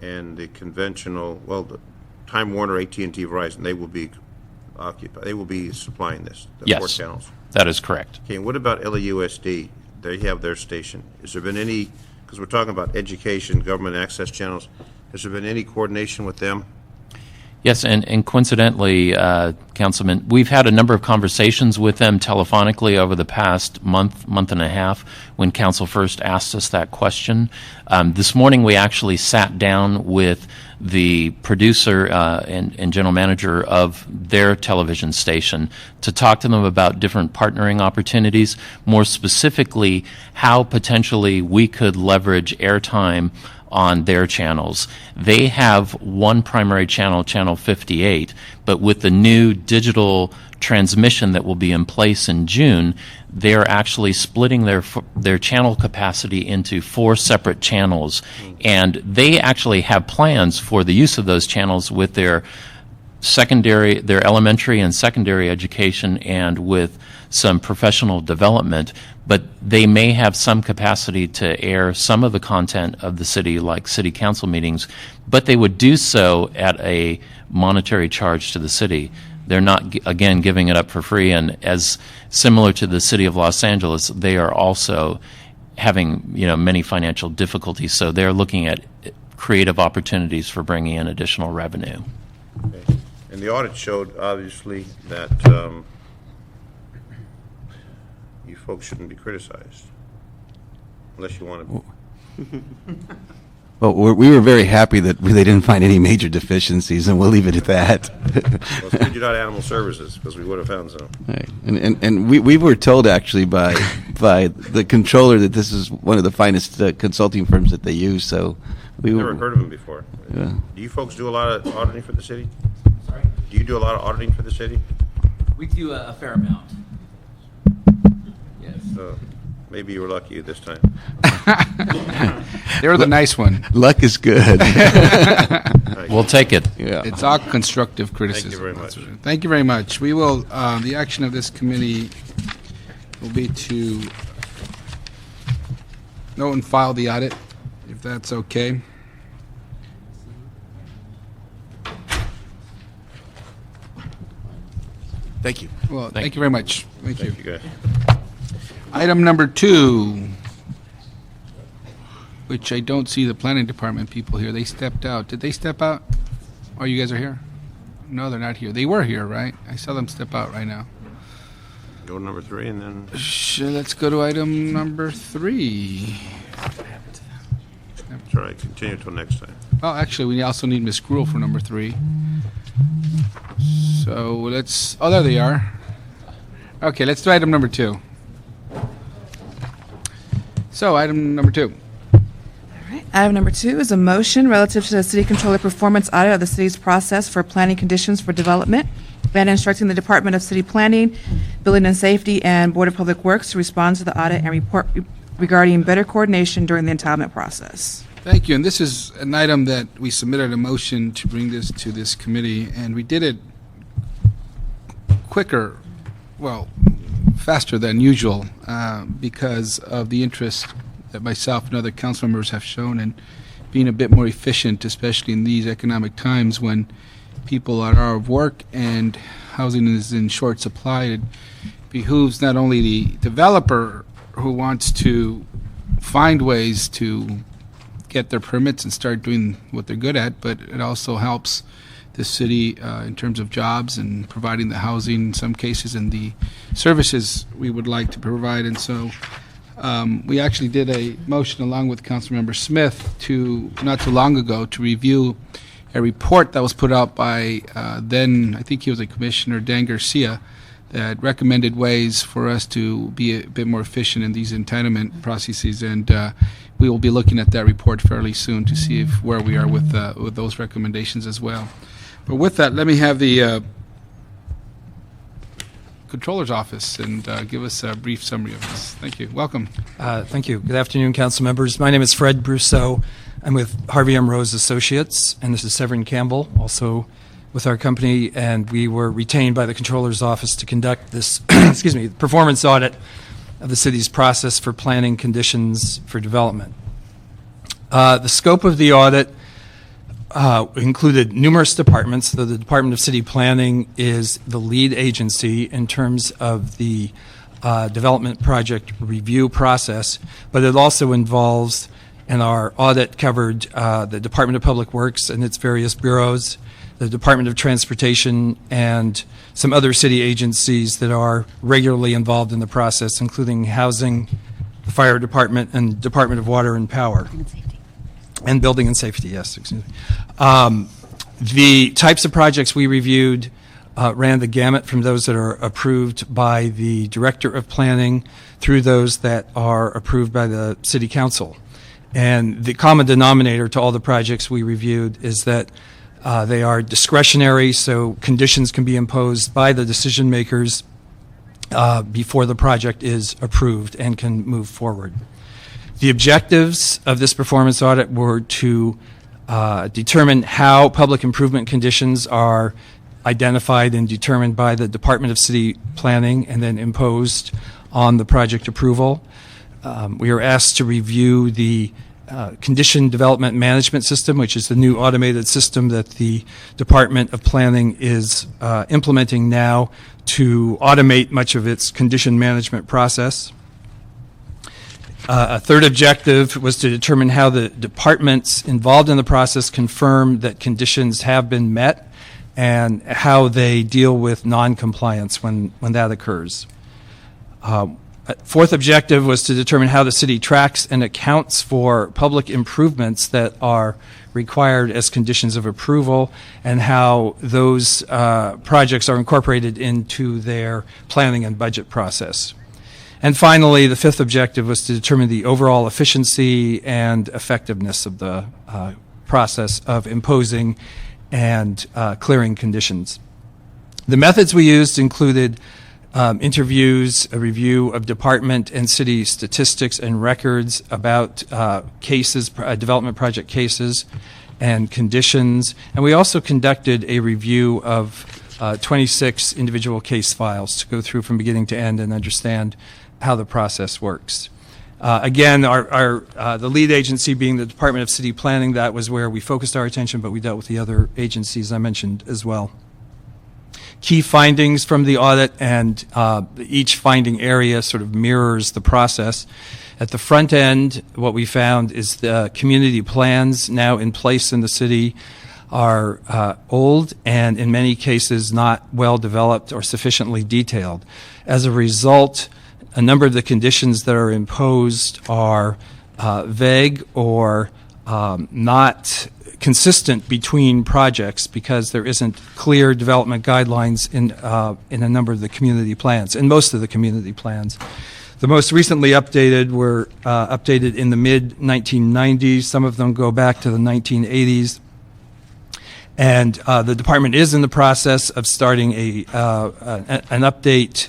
S1: and the conventional, well, the Time Warner, AT&T, Verizon, they will be occupied. They will be supplying this, the 4
S5: Yes,
S1: channels.
S5: that is correct.
S1: Okay, and what about LAUSD? They have their station. Has there been any, because we're talking about education, government access channels, has there been any coordination with them?
S5: Yes, and coincidentally, Councilman, we've had a number of conversations with them telephonically over the past month and a half when Council first asked us that question. This morning we actually sat down with the producer and general manager of their television station to talk to them about different partnering opportunities, more specifically how potentially we could leverage airtime on their channels. They have one primary channel, Channel 58, but with the new digital transmission that will be in place in June, they're actually splitting their channel capacity into 4 separate channels. And they actually have plans for the use of those channels with their elementary and secondary education and with some professional development, but they may have some capacity to air some of the content of the city, like city council meetings, but they would do so at a monetary charge to the city. They're not, again, giving it up for free, and as similar to the city of Los Angeles, they are also having many financial difficulties, so they're looking at creative opportunities for bringing in additional revenue.
S1: Okay. And the audit showed, obviously, that you folks shouldn't be criticized, unless you want to.
S6: Well, we were very happy that they didn't find any major deficiencies, and we'll leave it at that.
S1: Well, it's good you're not animal services, because we would have found some.
S6: Right. And we were told, actually, by the controller that this is one of the finest consulting firms that they use, so we
S1: Never heard of them before.
S6: Yeah.
S1: Do you folks do a lot of auditing for the city?
S4: Sorry?
S1: Do you do a lot of auditing for the city?
S4: We do a fair amount. Yes.
S1: So maybe you were lucky this time.
S2: They're the nice one.
S6: Luck is good.
S5: We'll take it.
S6: Yeah.
S2: It's all constructive criticism.
S1: Thank you very much.
S2: Thank you very much. We will, the action of this committee will be to note and file the audit, if that's okay.
S6: Thank you.
S2: Well, thank you very much. Thank you.
S1: Thank you, guys.
S2: Item number 2, which I don't see the planning department people here. They stepped out. Did they step out? Oh, you guys are here? No, they're not here. They were here, right? I saw them step out right now.
S1: Go to number 3 and then.
S2: Let's go to item number 3.
S1: That's all right, continue until next time.
S2: Oh, actually, we also need Ms. Gruhl for number 3. So let's, oh, there they are. Okay, let's do item number 2. So, item number 2.
S3: Item number 2 is a motion relative to the city controller performance audit of the city's process for planning conditions for development and instructing the Department of City Planning, Building and Safety, and Board of Public Works to respond to the audit and report regarding better coordination during the entitlement process.
S2: Thank you. And this is an item that we submitted a motion to bring this to this committee, and we did it quicker, well, faster than usual, because of the interest that myself and other council members have shown in being a bit more efficient, especially in these economic times when people are out of work and housing is in short supply. It behooves not only the developer who wants to find ways to get their permits and start doing what they're good at, but it also helps the city in terms of jobs and providing the housing in some cases and the services we would like to provide. And so we actually did a motion along with Councilmember Smith not too long ago to review a report that was put out by then, I think he was a Commissioner, Dan Garcia, that recommended ways for us to be a bit more efficient in these entitlement processes. And we will be looking at that report fairly soon to see where we are with those recommendations as well. But with that, let me have the Controller's Office and give us a brief summary of this. Thank you. Welcome.
S9: Thank you. Good afternoon, council members. My name is Fred Brousseau. I'm with Harvey M. Rose Associates, and this is Severin Campbell, also with our company, and we were retained by the Controller's Office to conduct this performance audit of the city's process for planning conditions for development. The scope of the audit included numerous departments. The Department of City Planning is the lead agency in terms of the development project review process, but it also involves, and our audit covered, the Department of Public Works and its various bureaus, the Department of Transportation, and some other city agencies that are regularly involved in the process, including Housing, the Fire Department, and Department of Water and Power. And Building and Safety, yes, excuse me. The types of projects we reviewed ran the gamut from those that are approved by the Director of Planning through those that are approved by the City Council. And the common denominator to all the projects we reviewed is that they are discretionary, so conditions can be imposed by the decision makers before the project is approved and can move forward. The objectives of this performance audit were to determine how public improvement conditions are identified and determined by the Department of City Planning and then imposed on the project approval. We are asked to review the Condition Development Management System, which is the new automated system that the Department of Planning is implementing now to automate much of its condition management process. A third objective was to determine how the departments involved in the process confirm that conditions have been met and how they deal with non-compliance when that occurs. Fourth objective was to determine how the city tracks and accounts for public improvements that are required as conditions of approval and how those projects are incorporated into their planning and budget process. And finally, the fifth objective was to determine the overall efficiency and effectiveness of the process of imposing and clearing conditions. The methods we used included interviews, a review of department and city statistics and records about cases, development project cases and conditions, and we also conducted a review of 26 individual case files to go through from beginning to end and understand how the process works. Again, the lead agency being the Department of City Planning, that was where we focused our attention, but we dealt with the other agencies I mentioned as well. Key findings from the audit, and each finding area sort of mirrors the process. At the front end, what we found is the community plans now in place in the city are old and in many cases not well developed or sufficiently detailed. As a result, a number of the conditions that are imposed are vague or not consistent between projects because there isn't clear development guidelines in a number of the community plans, in most of the community plans. The most recently updated were updated in the mid-1990s. Some of them go back to the 1980s. And the department is in the process of starting an update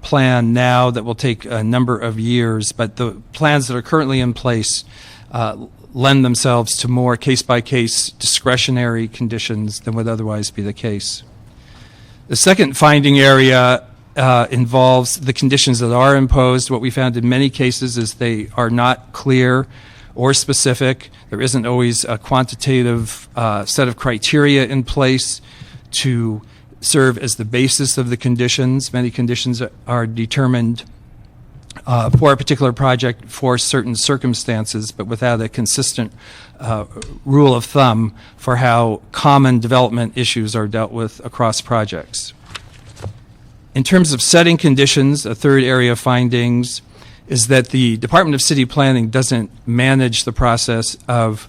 S9: plan now that will take a number of years, but the plans that are currently in place lend themselves to more case-by-case discretionary conditions than would otherwise be the case. The second finding area involves the conditions that are imposed. What we found in many cases is they are not clear or specific. There isn't always a quantitative set of criteria in place to serve as the basis of the conditions. Many conditions are determined for a particular project for certain circumstances, but without a consistent rule of thumb for how common development issues are dealt with across projects. In terms of setting conditions, a third area of findings is that the Department of City Planning doesn't manage the process of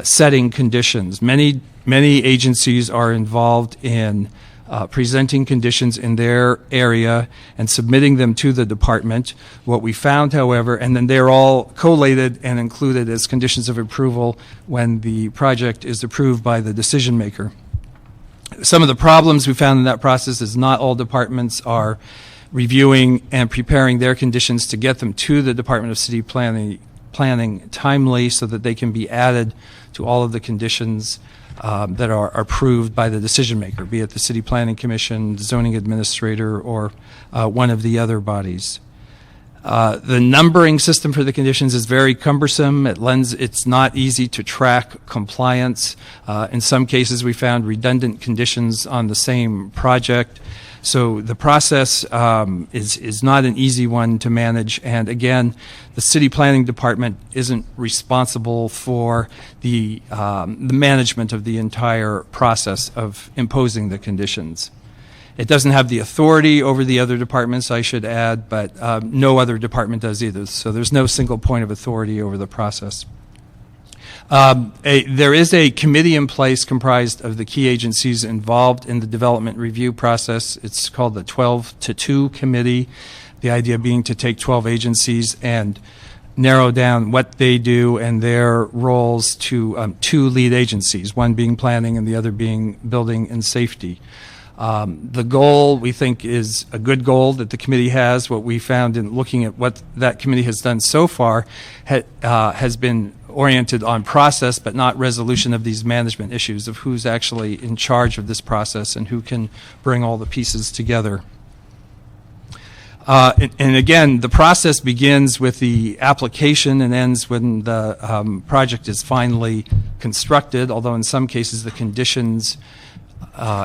S9: setting conditions. Many agencies are involved in presenting conditions in their area and submitting them to the department. What we found, however, and then they're all collated and included as conditions of approval when the project is approved by the decision maker. Some of the problems we found in that process is not all departments are reviewing and preparing their conditions to get them to the Department of City Planning timely so that they can be added to all of the conditions that are approved by the decision maker, be it the City Planning Commission, the zoning administrator, or one of the other bodies. The numbering system for the conditions is very cumbersome. It's not easy to track compliance. In some cases, we found redundant conditions on the same project. So the process is not an easy one to manage. And again, the City Planning Department isn't responsible for the management of the entire process of imposing the conditions. It doesn't have the authority over the other departments, I should add, but no other department does either. So there's no single point of authority over the process. There is a committee in place comprised of the key agencies involved in the development review process. It's called the 12-to-2 committee, the idea being to take 12 agencies and narrow down what they do and their roles to 2 lead agencies, one being planning and the other being building and safety. The goal, we think, is a good goal that the committee has. What we found in looking at what that committee has done so far has been oriented on process, but not resolution of these management issues of who's actually in charge of this process and who can bring all the pieces together. And again, the process begins with the application and ends when the project is finally constructed, although in some cases the conditions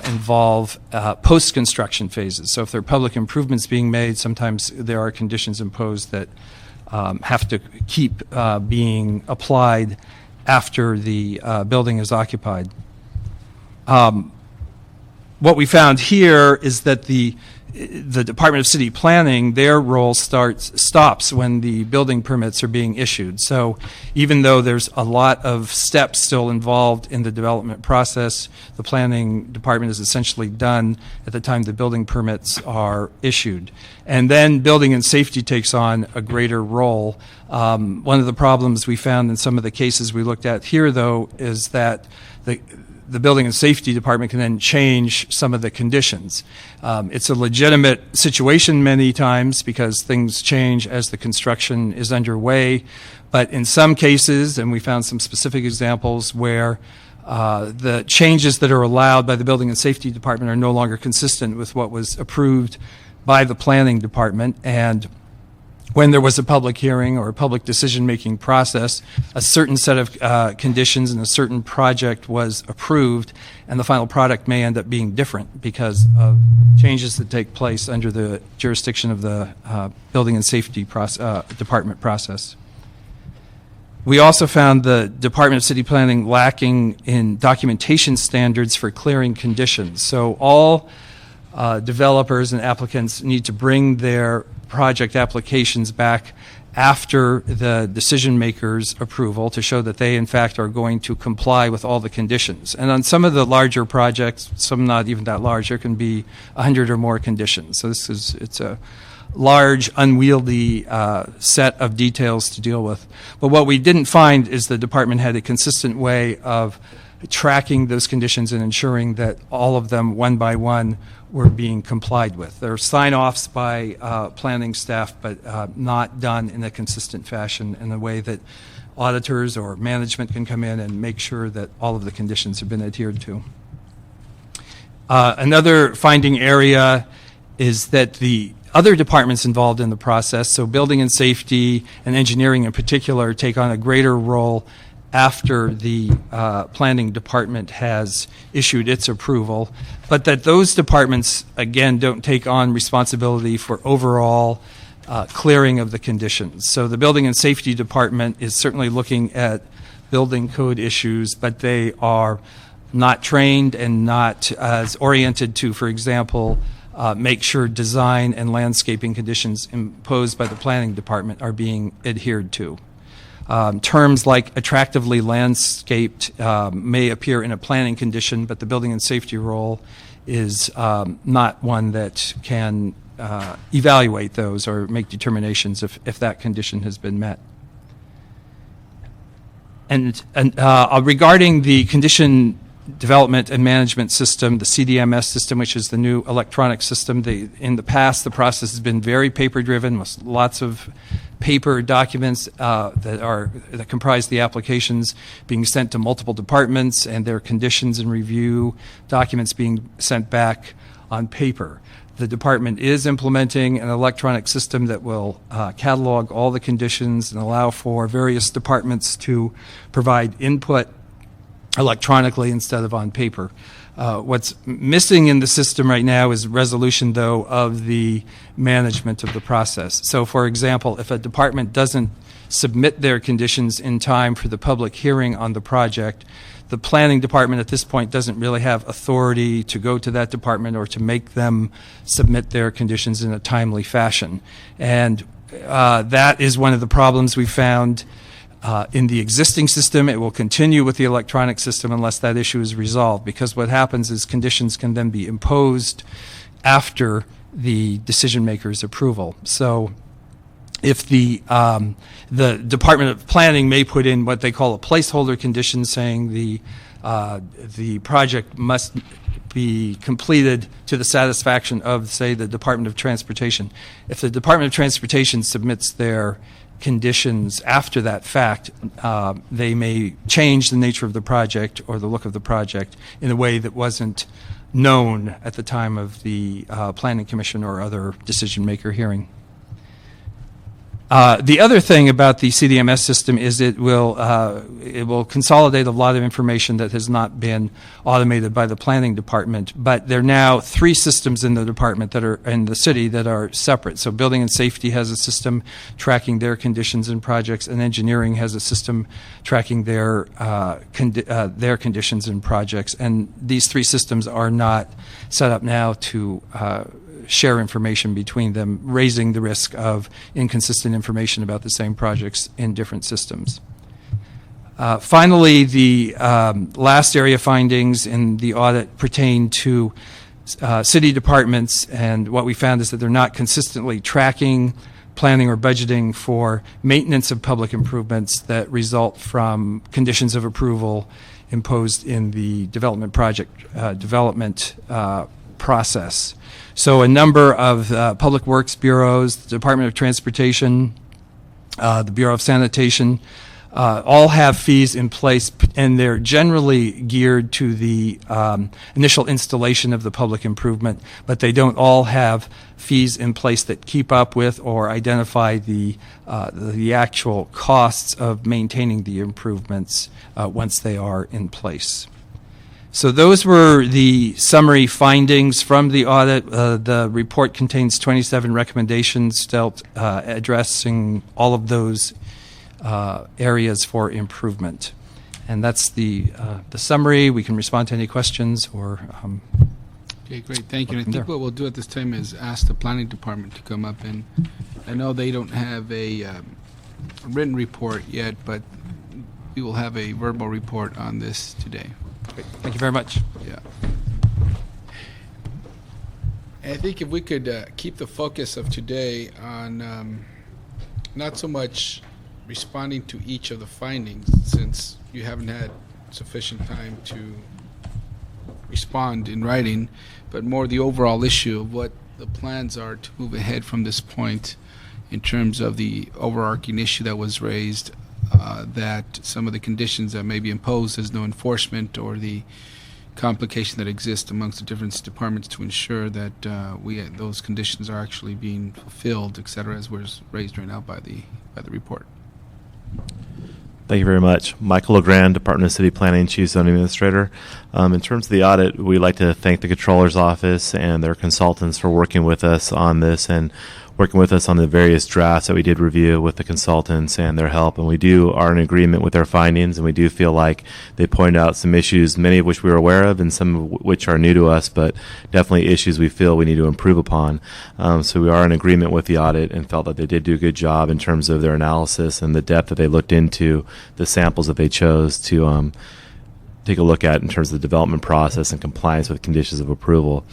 S9: involve post-construction phases. So if there are public improvements being made, sometimes there are conditions imposed that have to keep being applied after the building is occupied. What we found here is that the Department of City Planning, their role stops when the building permits are being issued. So even though there's a lot of steps still involved in the development process, the planning department is essentially done at the time the building permits are issued. And then building and safety takes on a greater role. One of the problems we found in some of the cases we looked at here, though, is that the building and safety department can then change some of the conditions. It's a legitimate situation many times because things change as the construction is underway. But in some cases, and we found some specific examples where the changes that are allowed by the building and safety department are no longer consistent with what was approved by the planning department. And when there was a public hearing or a public decision-making process, a certain set of conditions and a certain project was approved, and the final product may end up being different because of changes that take place under the jurisdiction of the building and safety department process. We also found the Department of City Planning lacking in documentation standards for clearing conditions. So all developers and applicants need to bring their project applications back after the decision maker's approval to show that they in fact are going to comply with all the conditions. And on some of the larger projects, some not even that large, there can be 100 or more conditions. So it's a large, unwieldy set of details to deal with. But what we didn't find is the department had a consistent way of tracking those conditions and ensuring that all of them, one by one, were being complied with. There are sign-offs by planning staff, but not done in a consistent fashion in a way that auditors or management can come in and make sure that all of the conditions have been adhered to. Another finding area is that the other departments involved in the process, so building and safety and engineering in particular, take on a greater role after the planning department has issued its approval, but that those departments, again, don't take on responsibility for overall clearing of the conditions. So the building and safety department is certainly looking at building code issues, but they are not trained and not as oriented to, for example, make sure design and landscaping conditions imposed by the planning department are being adhered to. Terms like attractively landscaped may appear in a planning condition, but the building and safety role is not one that can evaluate those or make determinations if that condition has been met. And regarding the condition development and management system, the CDMS system, which is the new electronic system. In the past, the process has been very paper-driven, with lots of paper documents that comprise the applications being sent to multiple departments, and their conditions and review documents being sent back on paper. The department is implementing an electronic system that will catalog all the conditions and allow for various departments to provide input electronically instead of on paper. What's missing in the system right now is resolution, though, of the management of the process. So, for example, if a department doesn't submit their conditions in time for the public hearing on the project, the planning department at this point doesn't really have authority to go to that department or to make them submit their conditions in a timely fashion. And that is one of the problems we found in the existing system. It will continue with the electronic system unless that issue is resolved, because what happens is conditions can then be imposed after the decision maker's approval. So if the Department of Planning may put in what they call a placeholder condition, saying the project must be completed to the satisfaction of, say, the Department of Transportation. If the Department of Transportation submits their conditions after that fact, they may change the nature of the project or the look of the project in a way that wasn't known at the time of the Planning Commission or other decision maker hearing. The other thing about the CDMS system is it will consolidate a lot of information that has not been automated by the planning department. But there are now 3 systems in the department that are in the city that are separate. So building and safety has a system tracking their conditions and projects, and engineering has a system tracking their conditions and projects. And these 3 systems are not set up now to share information between them, raising the risk of inconsistent information about the same projects in different systems. Finally, the last area findings in the audit pertain to city departments, and what we found is that they're not consistently tracking, planning, or budgeting for maintenance of public improvements that result from conditions of approval imposed in the development project process. So a number of public works bureaus, the Department of Transportation, the Bureau of Sanitation, all have fees in place, and they're generally geared to the initial installation of the public improvement, but they don't all have fees in place that keep up with or identify the actual costs of maintaining the improvements once they are in place. So those were the summary findings from the audit. The report contains 27 recommendations addressing all of those areas for improvement. And that's the summary. We can respond to any questions or
S2: Okay, great, thank you. And I think what we'll do at this time is ask the planning department to come up, and I know they don't have a written report yet, but we will have a verbal report on this today.
S9: Great. Thank you very much.
S2: Yeah. And I think if we could keep the focus of today on not so much responding to each of the findings, since you haven't had sufficient time to respond in writing, but more the overall issue of what the plans are to move ahead from this point in terms of the overarching issue that was raised that some of the conditions that may be imposed, there's no enforcement, or the complication that exists amongst the different departments to ensure that those conditions are actually being fulfilled, et cetera, as was raised right now by the report.
S10: Thank you very much. Michael LeGrand, Department of City Planning, Chief Zoning Administrator. In terms of the audit, we'd like to thank the Controller's Office and their consultants for working with us on this and working with us on the various drafts that we did review with the consultants and their help. And we are in agreement with their findings, and we do feel like they pointed out some issues, many of which we were aware of and some of which are new to us, but definitely issues we feel we need to improve upon. So we are in agreement with the audit and felt that they did do a good job in terms of their analysis and the depth that they looked into the samples that they chose to take a look at in terms of the development process and compliance with conditions of approval.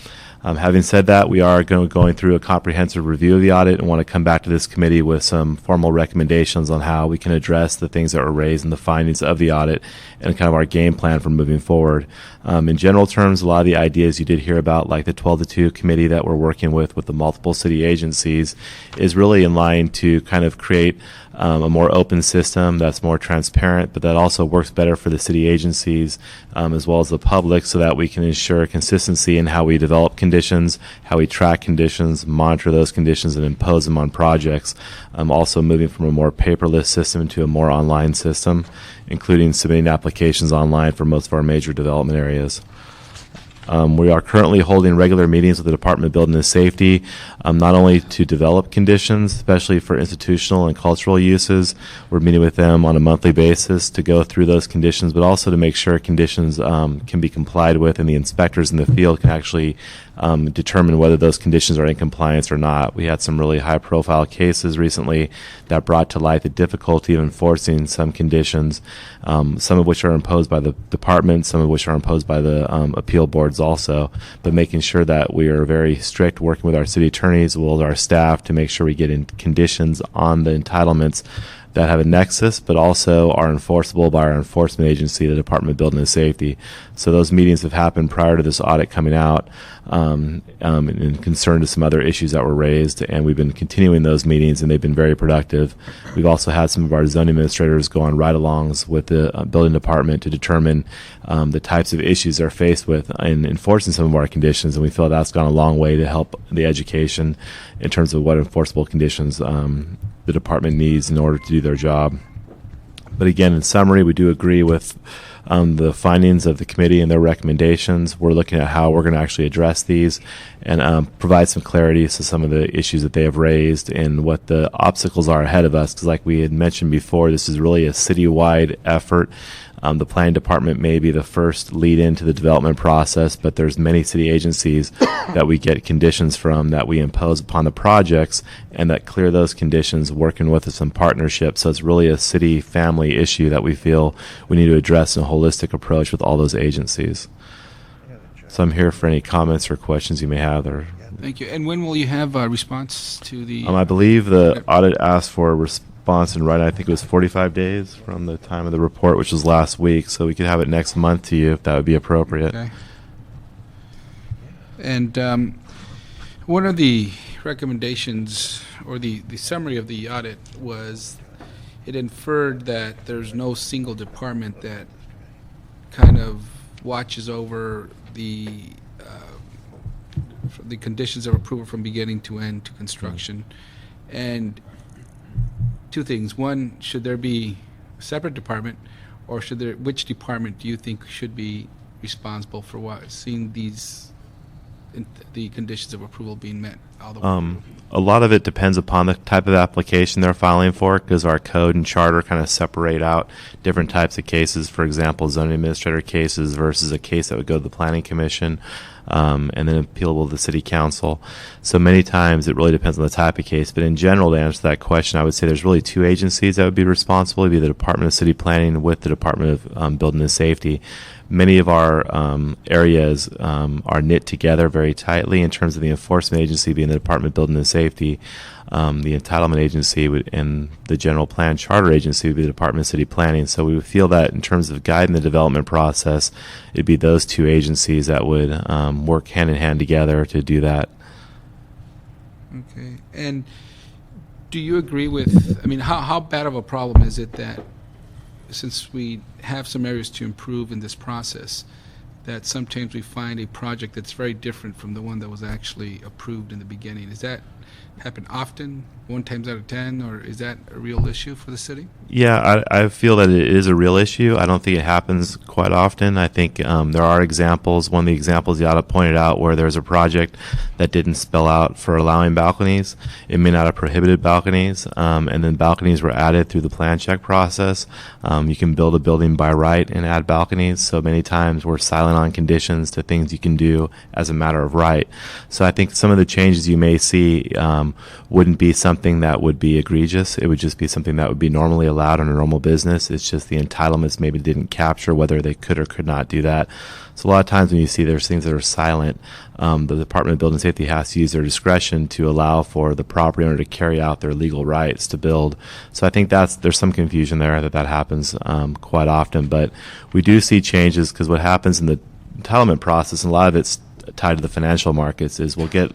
S10: Having said that, we are going through a comprehensive review of the audit and want to come back to this committee with some formal recommendations on how we can address the things that were raised in the findings of the audit and kind of our game plan for moving forward. In general terms, a lot of the ideas you did hear about, like the 12-2 committee that we're working with the multiple city agencies, is really in line to kind of create a more open system that's more transparent, but that also works better for the city agencies as well as the public, so that we can ensure consistency in how we develop conditions, how we track conditions, monitor those conditions, and impose them on projects. Also moving from a more paperless system to a more online system, including submitting applications online for most of our major development areas. We are currently holding regular meetings with the Department of Building and Safety, not only to develop conditions, especially for institutional and cultural uses. We're meeting with them on a monthly basis to go through those conditions, but also to make sure conditions can be complied with, and the inspectors in the field can actually determine whether those conditions are in compliance or not. We had some really high-profile cases recently that brought to light the difficulty of enforcing some conditions, some of which are imposed by the department, some of which are imposed by the appeal boards also, but making sure that we are very strict, working with our city attorneys as well as our staff to make sure we get in conditions on the entitlements that have a nexus, but also are enforceable by our enforcement agency, the Department of Building and Safety. So those meetings have happened prior to this audit coming out, in concern to some other issues that were raised, and we've been continuing those meetings, and they've been very productive. We've also had some of our zoning administrators go on ride-alongs with the building department to determine the types of issues they're faced with in enforcing some of our conditions, and we feel that's gone a long way to help the education in terms of what enforceable conditions the department needs in order to do their job. But again, in summary, we do agree with the findings of the committee and their recommendations. We're looking at how we're going to actually address these and provide some clarity to some of the issues that they have raised and what the obstacles are ahead of us, because like we had mentioned before, this is really a citywide effort. The planning department may be the first lead into the development process, but there's many city agencies that we get conditions from that we impose upon the projects and that clear those conditions, working with us in partnership. So it's really a city family issue that we feel we need to address in a holistic approach with all those agencies. So I'm here for any comments or questions you may have.
S2: Thank you. And when will you have a response to the...
S10: I believe the audit asked for a response in writing. I think it was 45 days from the time of the report, which was last week, so we could have it next month to you if that would be appropriate.
S2: Okay. And one of the recommendations, or the summary of the audit, was it inferred that there's no single department that kind of watches over the conditions of approval from beginning to end to construction. And two things. One, should there be a separate department, or which department do you think should be responsible for what, seeing the conditions of approval being met all the way through?
S10: A lot of it depends upon the type of application they're filing for, because our code and charter kind of separate out different types of cases. For example, zoning administrator cases versus a case that would go to the planning commission, and then appealable to the city council. So many times it really depends on the type of case. But in general, to answer that question, I would say there's really two agencies that would be responsible. It would be the Department of City Planning with the Department of Building and Safety. Many of our areas are knit together very tightly in terms of the enforcement agency being the Department of Building and Safety. The entitlement agency and the general plan charter agency would be the Department of City Planning. So we would feel that in terms of guiding the development process, it'd be those two agencies that would work hand in hand together to do that.
S2: Okay. And do you agree with, how bad of a problem is it that since we have some areas to improve in this process, that sometimes we find a project that's very different from the one that was actually approved in the beginning. Does that happen often, 1 times out of 10, or is that a real issue for the city?
S10: Yeah, I feel that it is a real issue. I don't think it happens quite often. I think there are examples. One of the examples the audit pointed out where there's a project that didn't spell out for allowing balconies. It may not have prohibited balconies, and then balconies were added through the plan check process. You can build a building by right and add balconies, so many times we're silent on conditions to things you can do as a matter of right. So I think some of the changes you may see wouldn't be something that would be egregious. It would just be something that would be normally allowed in a normal business. It's just the entitlements maybe didn't capture whether they could or could not do that. So a lot of times when you see there's things that are silent, the Department of Building Safety has to use their discretion to allow for the property owner to carry out their legal rights to build. So I think there's some confusion there that happens quite often. But we do see changes because what happens in the entitlement process, and a lot of it's tied to the financial markets, is we'll get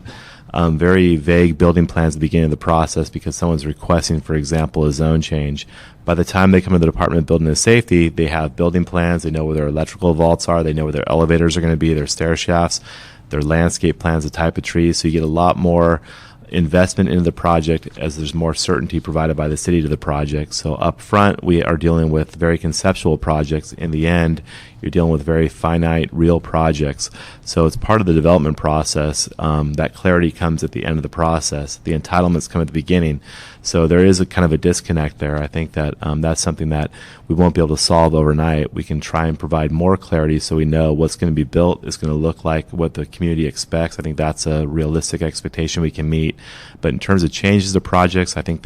S10: very vague building plans at the beginning of the process because someone's requesting, for example, a zone change. By the time they come to the Department of Building and Safety, they have building plans, they know where their electrical vaults are, they know where their elevators are going to be, their stair shafts, their landscape plans, the type of trees, so you get a lot more investment into the project as there's more certainty provided by the city to the project. So up front, we are dealing with very conceptual projects. In the end, you're dealing with very finite, real projects. So it's part of the development process. That clarity comes at the end of the process. The entitlements come at the beginning. So there is a kind of a disconnect there. I think that that's something that we won't be able to solve overnight. We can try and provide more clarity so we know what's going to be built is going to look like, what the community expects. I think that's a realistic expectation we can meet. But in terms of changes to projects, I think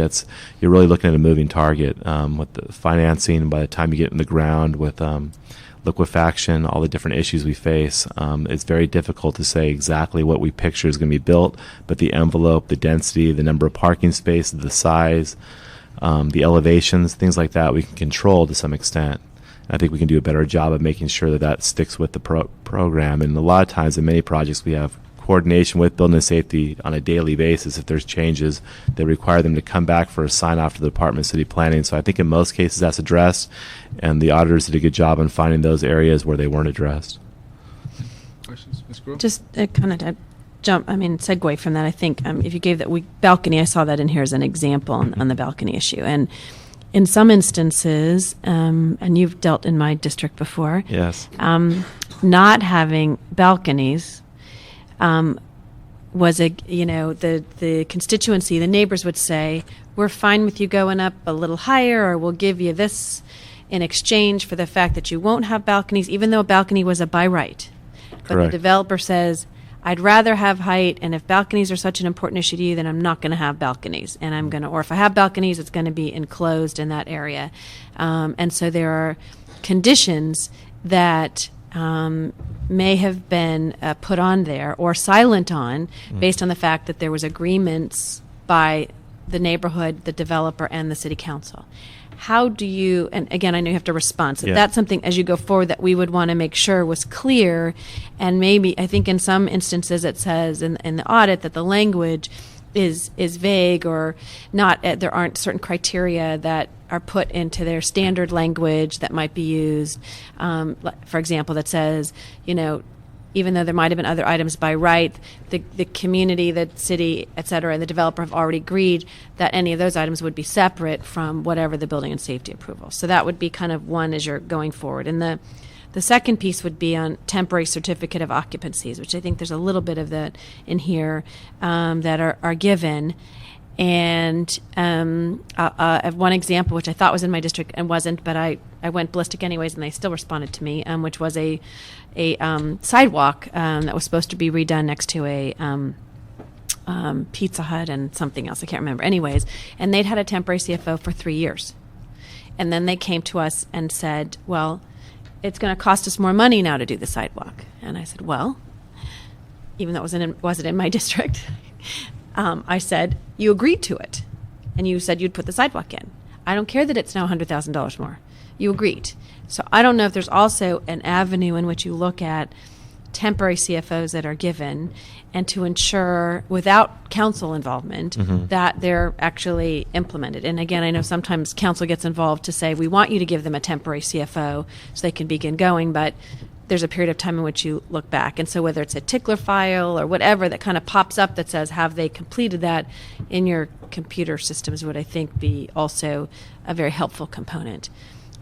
S10: you're really looking at a moving target with the financing. By the time you get in the ground with liquefaction, all the different issues we face, it's very difficult to say exactly what we picture is going to be built, but the envelope, the density, the number of parking spaces, the size, the elevations, things like that we can control to some extent. I think we can do a better job of making sure that sticks with the program. And a lot of times in many projects we have coordination with building and safety on a daily basis. If there's changes, they require them to come back for a sign-off to the Department of City Planning. So I think in most cases that's addressed, and the auditors did a good job in finding those areas where they weren't addressed.
S2: Questions, Ms. Gruhl?
S7: Just kind of to segue from that, I think if you gave that balcony, I saw that in here as an example on the balcony issue. And in some instances, and you've dealt in my district before,
S10: Yes.
S7: Not having balconies was the constituency, the neighbors would say, we're fine with you going up a little higher, or we'll give you this in exchange for the fact that you won't have balconies, even though a balcony was a by right. But
S10: Correct.
S7: the developer says, I'd rather have height, and if balconies are such an important issue to you, then I'm not going to have balconies. And or if I have balconies, it's going to be enclosed in that area. And so there are conditions that may have been put on there or silent on based on the fact that there was agreements by the neighborhood, the developer, and the city council. How do you, and again, I know you have to respond, so that's something as you go forward that we would want to make sure was clear, and maybe, I think in some instances it says in the audit that the language is vague or not, there aren't certain criteria that are put into their standard language that might be used. For example, that says, even though there might have been other items by right, the community, the city, et cetera, and the developer have already agreed that any of those items would be separate from whatever the building and safety approval. So that would be kind of one as you're going forward. And the second piece would be on temporary certificate of occupancies, which I think there's a little bit of that in here that are given. And I have one example, which I thought was in my district and wasn't, but I went ballistic anyways, and they still responded to me, which was a sidewalk that was supposed to be redone next to a Pizza Hut and something else. I can't remember. Anyways, and they'd had a temporary CFO for 3 years. And then they came to us and said, well, it's going to cost us more money now to do the sidewalk. And I said, well, even though it wasn't in my district, I said, you agreed to it, and you said you'd put the sidewalk in. I don't care that it's now $100,000 more. You agreed. So I don't know if there's also an avenue in which you look at temporary CFOs that are given, and to ensure, without council involvement, that they're actually implemented. And again, I know sometimes council gets involved to say, we want you to give them a temporary CFO so they can begin going, but there's a period of time in which you look back. And so whether it's a tickler file or whatever that kind of pops up that says, have they completed that in your computer systems, would I think be also a very helpful component.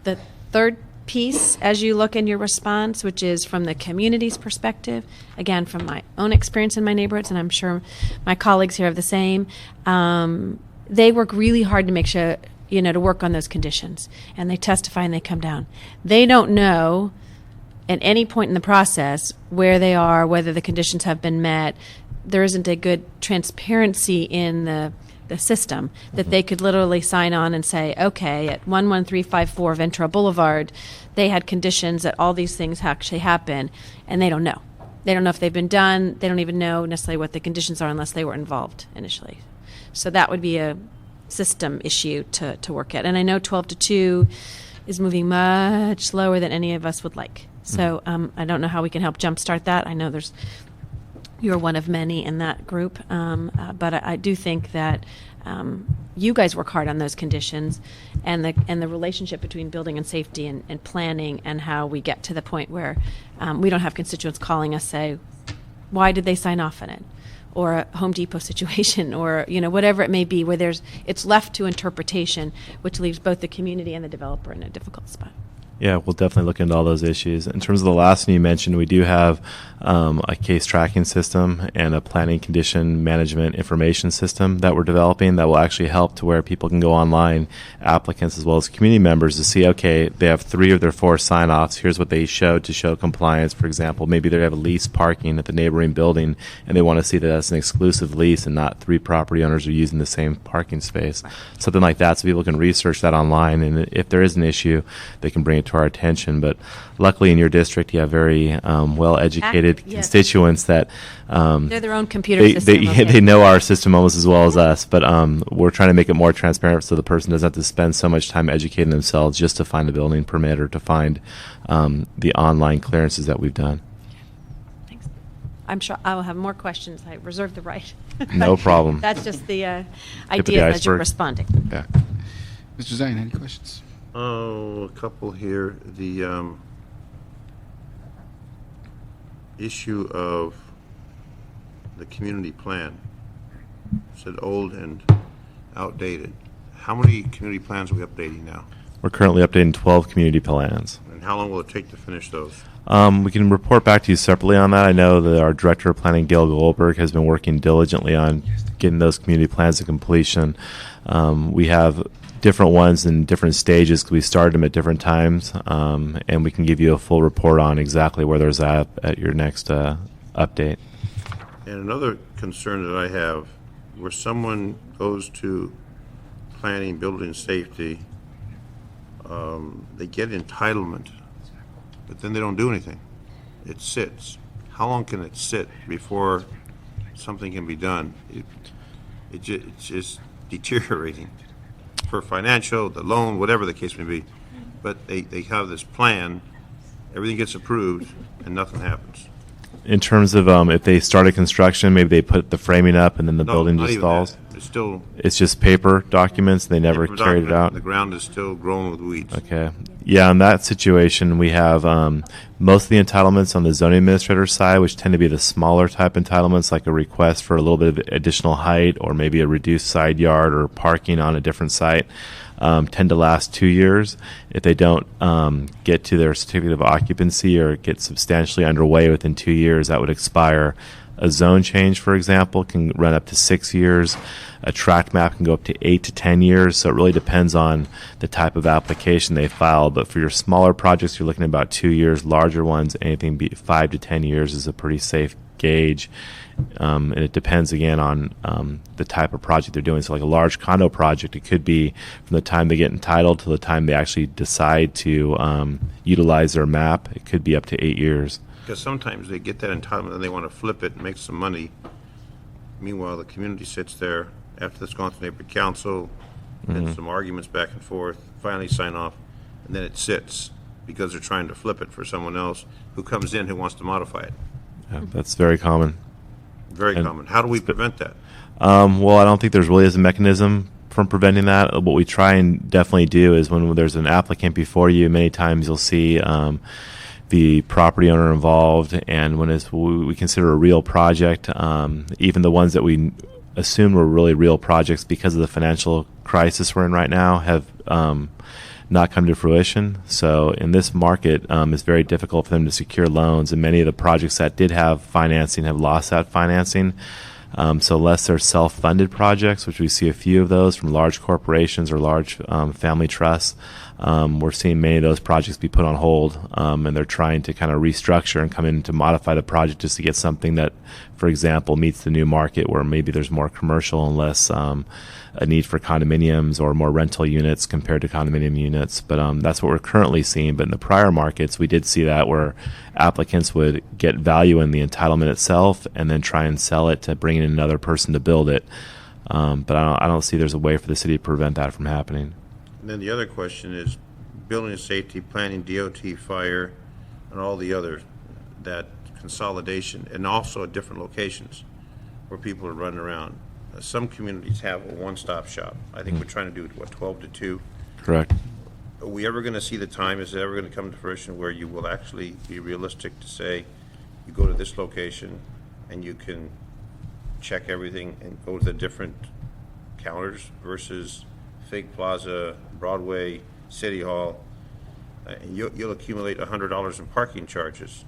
S7: The third piece, as you look in your response, which is from the community's perspective, again, from my own experience in my neighborhoods, and I'm sure my colleagues here have the same, they work really hard to make sure, to work on those conditions. And they testify and they come down. They don't know at any point in the process where they are, whether the conditions have been met. There isn't a good transparency in the system that they could literally sign on and say, okay, at 11354 Ventura Boulevard, they had conditions that all these things actually happen, and they don't know. They don't know if they've been done. They don't even know necessarily what the conditions are unless they were involved initially. So that would be a system issue to work at. And I know 12 to 2 is moving much slower than any of us would like. So I don't know how we can help jumpstart that. I know you're one of many in that group, but I do think that you guys work hard on those conditions, and the relationship between building and safety and planning, and how we get to the point where we don't have constituents calling us say, why did they sign off on it? Or a Home Depot situation, or whatever it may be, where it's left to interpretation, which leaves both the community and the developer in a difficult spot.
S10: Yeah, we'll definitely look into all those issues. In terms of the last one you mentioned, we do have a case tracking system and a planning condition management information system that we're developing that will actually help to where people can go online, applicants as well as community members, to see, okay, they have 3 of their 4 sign-offs. Here's what they showed to show compliance. For example, maybe they have a lease parking at the neighboring building, and they want to see that that's an exclusive lease and not 3 property owners are using the same parking space. Something like that, so people can research that online, and if there is an issue, they can bring it to our attention. But luckily in your district, you have very well-educated constituents that
S7: they're their own computer system.
S10: They know our system almost as well as us, but we're trying to make it more transparent so the person doesn't have to spend so much time educating themselves just to find a building permit or to find the online clearances that we've done.
S7: Thanks. I'm sure I will have more questions. I reserve the right.
S10: No problem.
S7: That's just the idea as you're responding.
S10: Yeah.
S2: Mr. Zine, any questions?
S1: Oh, a couple here. The issue of the community plan said old and outdated. How many community plans are we updating now?
S10: We're currently updating 12 community plans.
S1: And how long will it take to finish those?
S10: We can report back to you separately on that. I know that our Director of Planning, Gail Goldberg, has been working diligently on getting those community plans to completion. We have different ones in different stages because we started them at different times, and we can give you a full report on exactly where there's at your next update.
S1: And another concern that I have, where someone goes to planning, building safety, they get entitlement, but then they don't do anything. It sits. How long can it sit before something can be done? It's just deteriorating. For financial, the loan, whatever the case may be. But they have this plan, everything gets approved, and nothing happens.
S10: In terms of if they started construction, maybe they put the framing up and then the building
S1: not
S10: just
S1: even
S10: stalls?
S1: that. It's still
S10: It's just paper documents, they never
S1: paper
S10: carried it
S1: document.
S10: out?
S1: The ground is still grown with weeds.
S10: Okay. Yeah, in that situation, we have most of the entitlements on the zoning administrator side, which tend to be the smaller type entitlements, like a request for a little bit of additional height or maybe a reduced side yard or parking on a different site, tend to last 2 years. If they don't get to their certificate of occupancy or get substantially underway within 2 years, that would expire. A zone change, for example, can run up to 6 years. A tract map can go up to 8 to 10 years. So it really depends on the type of application they file. But for your smaller projects, you're looking at about 2 years. Larger ones, anything 5 to 10 years is a pretty safe gauge. And it depends, again, on the type of project they're doing. So like a large condo project, it could be from the time they get entitled to the time they actually decide to utilize their map. It could be up to 8 years.
S1: Because sometimes they get that entitlement and they want to flip it and make some money. Meanwhile, the community sits there after it's gone to neighborhood council, and some arguments back and forth, finally sign off, and then it sits because they're trying to flip it for someone else who comes in who wants to modify it.
S10: Yeah, that's very common.
S1: Very
S10: And
S1: common. How do we prevent that?
S10: Well, I don't think there's really is a mechanism from preventing that. What we try and definitely do is when there's an applicant before you, many times you'll see the property owner involved, and when we consider a real project, even the ones that we assumed were really real projects because of the financial crisis we're in right now have not come to fruition. So in this market, it's very difficult for them to secure loans, and many of the projects that did have financing have lost that financing. So unless they're self-funded projects, which we see a few of those from large corporations or large family trusts, we're seeing many of those projects be put on hold, and they're trying to kind of restructure and come in to modify the project just to get something that, for example, meets the new market where maybe there's more commercial and less a need for condominiums or more rental units compared to condominium units. But that's what we're currently seeing. But in the prior markets, we did see that where applicants would get value in the entitlement itself and then try and sell it to bring in another person to build it. But I don't see there's a way for the city to prevent that from happening.
S1: And then the other question is building and safety, planning, DOT, fire, and all the other, that consolidation, and also at different locations where people are running around. Some communities have a one-stop shop. I think we're trying to do, 12 to 2?
S10: Correct.
S1: Are we ever going to see the time, is it ever going to come to fruition where you will actually be realistic to say, you go to this location and you can check everything and go to the different counters versus Fig Plaza, Broadway, City Hall, and you'll accumulate $100 in parking charges?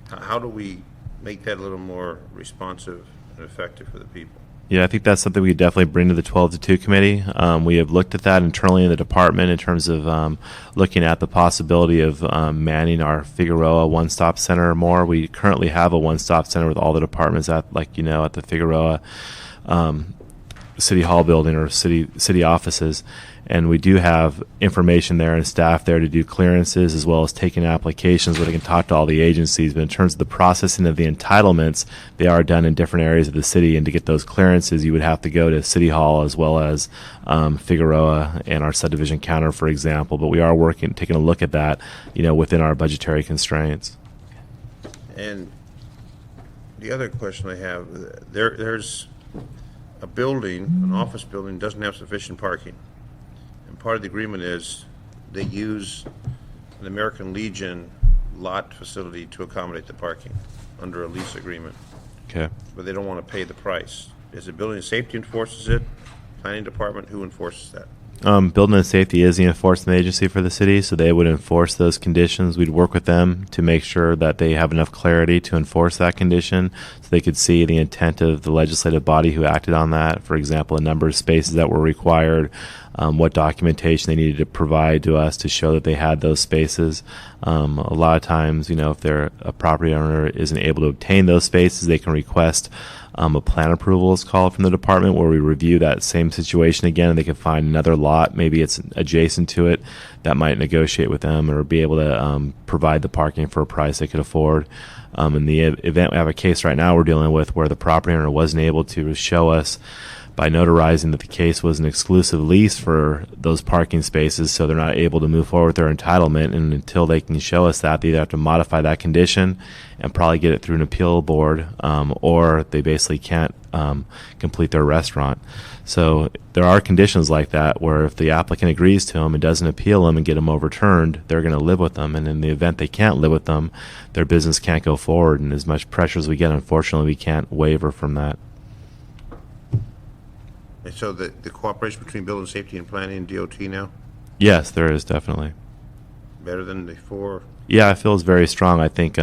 S1: How do we make that a little more responsive and effective for the people?
S10: Yeah, I think that's something we definitely bring to the 12 to 2 committee. We have looked at that internally in the department in terms of looking at the possibility of manning our Figueroa one-stop center more. We currently have a one-stop center with all the departments at the Figueroa City Hall building or city offices. And we do have information there and staff there to do clearances as well as taking applications where they can talk to all the agencies. But in terms of the processing of the entitlements, they are done in different areas of the city. And to get those clearances, you would have to go to City Hall as well as Figueroa and our subdivision counter, for example. But we are taking a look at that, within our budgetary constraints.
S1: And the other question I have, there's a building, an office building, doesn't have sufficient parking. And part of the agreement is they use an American Legion lot facility to accommodate the parking under a lease agreement.
S10: Okay.
S1: But they don't want to pay the price. Is it building and safety enforces it? Planning department, who enforces that?
S10: Building and safety is the enforcement agency for the city, so they would enforce those conditions. We'd work with them to make sure that they have enough clarity to enforce that condition so they could see the intent of the legislative body who acted on that. For example, a number of spaces that were required, what documentation they needed to provide to us to show that they had those spaces. A lot of times, if a property owner isn't able to obtain those spaces, they can request a plan approval is called from the department where we review that same situation again, and they can find another lot, maybe it's adjacent to it, that might negotiate with them or be able to provide the parking for a price they could afford. In the event we have a case right now we're dealing with where the property owner wasn't able to show us by notarizing that the case was an exclusive lease for those parking spaces, so they're not able to move forward with their entitlement. And until they can show us that, they either have to modify that condition and probably get it through an appeal board, or they basically can't complete their restaurant. So there are conditions like that where if the applicant agrees to them and doesn't appeal them and get them overturned, they're going to live with them. And in the event they can't live with them, their business can't go forward. And as much pressure as we get, unfortunately, we can't waver from that.
S1: And so the cooperation between building safety and planning and DOT now,
S10: Yes, there is definitely.
S1: better than before?
S10: Yeah, I feel it's very strong. I think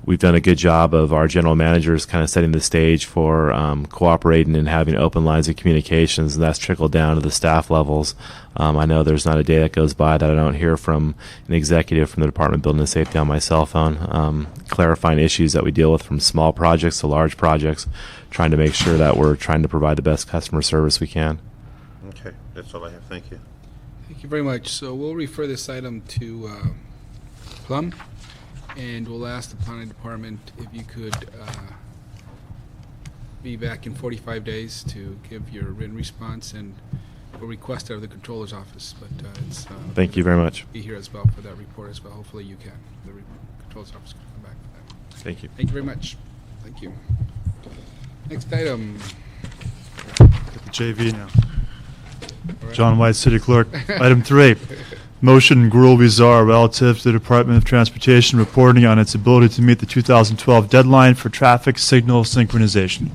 S10: we've done a good job of our general managers kind of setting the stage for cooperating and having open lines of communications, and that's trickled down to the staff levels. I know there's not a day that goes by that I don't hear from an executive from the Department of Building and Safety on my cell phone, clarifying issues that we deal with from small projects to large projects, trying to make sure that we're trying to provide the best customer service we can.
S1: Okay, that's all I have. Thank you.
S2: Thank you very much. So we'll refer this item to Plum, and we'll ask the planning department if you could be back in 45 days to give your written response, and we'll request out of the controller's office. But it's
S10: Thank you very much.
S2: be here as well for that report as well. Hopefully you can. The controller's office can come back for that.
S10: Thank you.
S2: Thank you very much. Thank you. Next item.
S11: Get the JV now. John White, City Clerk. Item 3, motion Gruel Bizarre relative to the Department of Transportation reporting on its ability to meet the 2012 deadline for traffic signal synchronization.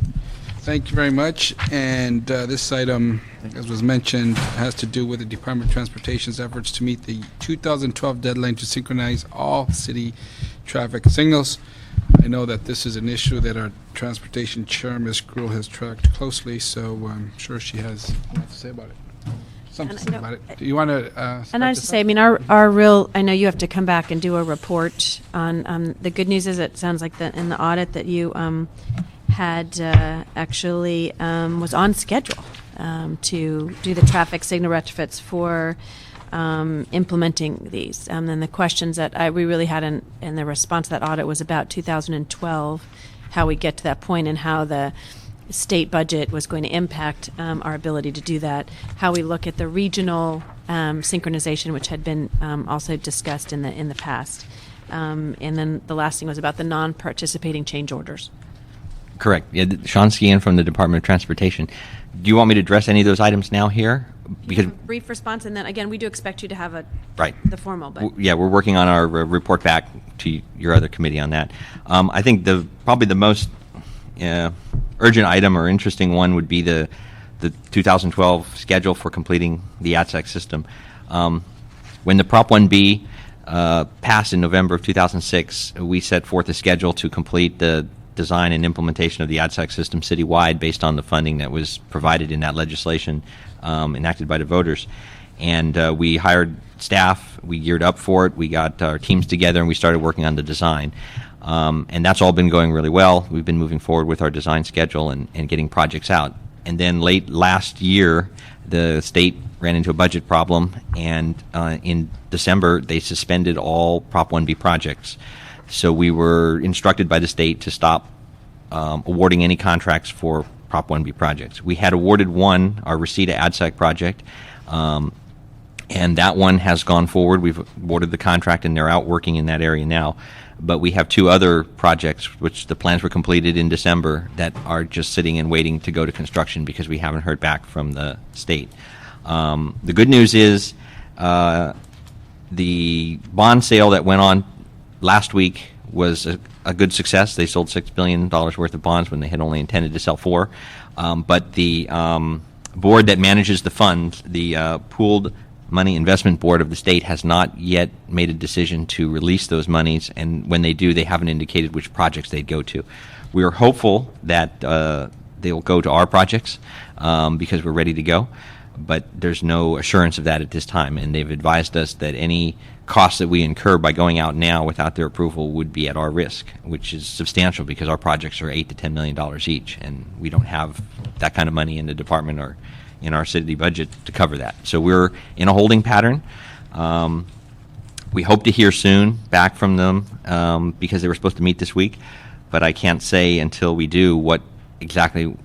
S2: Thank you very much. And this item, as was mentioned, has to do with the Department of Transportation's efforts to meet the 2012 deadline to synchronize all city traffic signals. I know that this is an issue that our transportation chair, Ms. Gruel, has tracked closely, so I'm sure she has a lot to say about it. Something to say about it. Do you want to
S7: And I just say, I mean, our real, I know you have to come back and do a report on, the good news is it sounds like that in the audit that you had actually was on schedule to do the traffic signal retrofits for implementing these. And the questions that we really had in the response to that audit was about 2012, how we get to that point and how the state budget was going to impact our ability to do that, how we look at the regional synchronization, which had been also discussed in the past. And then the last thing was about the non-participating change orders.
S12: Correct. Yeah, Sean Skian from the Department of Transportation. Do you want me to address any of those items now here? Because
S7: Brief response, and then again, we do expect you to have
S12: right.
S7: the formal. But
S12: Yeah, we're working on our report back to your other committee on that. I think probably the most urgent item or interesting one would be the 2012 schedule for completing the LATAC system. When the Prop 1B passed in November of 2006, we set forth a schedule to complete the design and implementation of the LATAC system citywide based on the funding that was provided in that legislation enacted by the voters. And we hired staff, we geared up for it, we got our teams together, and we started working on the design. And that's all been going really well. We've been moving forward with our design schedule and getting projects out. And then late last year, the state ran into a budget problem, and in December, they suspended all Prop 1B projects. So we were instructed by the state to stop awarding any contracts for Prop 1B projects. We had awarded one, our Reseda ADSEC project, and that one has gone forward. We've awarded the contract, and they're out working in that area now. But we have two other projects, which the plans were completed in December, that are just sitting and waiting to go to construction because we haven't heard back from the state. The good news is the bond sale that went on last week was a good success. They sold $6 billion worth of bonds when they had only intended to sell $4 billion. But the board that manages the fund, the Pooled Money Investment Board of the state, has not yet made a decision to release those monies, and when they do, they haven't indicated which projects they'd go to. We are hopeful that they will go to our projects because we're ready to go, but there's no assurance of that at this time, and they've advised us that any costs that we incur by going out now without their approval would be at our risk, which is substantial because our projects are $8 to $10 million each, and we don't have that kind of money in the department or in our city budget to cover that. So we're in a holding pattern. We hope to hear soon back from them because they were supposed to meet this week, but I can't say until we do what exactly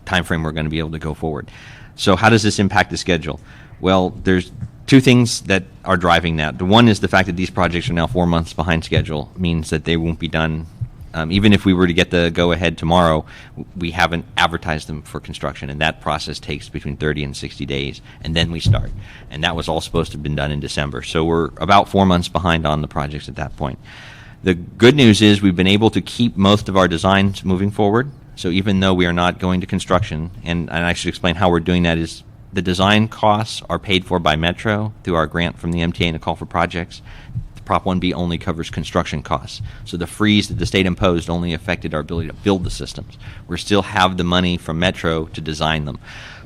S12: time frame we're going to be able to go forward. So how does this impact the schedule? Well, there's two things that are driving that. The one is the fact that these projects are now 4 months behind schedule, means that they won't be done. Even if we were to get the go-ahead tomorrow, we haven't advertised them for construction, and that process takes between 30 and 60 days, and then we start. And that was all supposed to have been done in December. So we're about 4 months behind on the projects at that point. The good news is we've been able to keep most of our designs moving forward. So even though we are not going to construction, and I should explain how we're doing that, is the design costs are paid for by Metro through our grant from the MTA and the call for projects. Prop 1B only covers construction costs. So the freeze that the state imposed only affected our ability to build the systems. We still have the money from Metro to design them.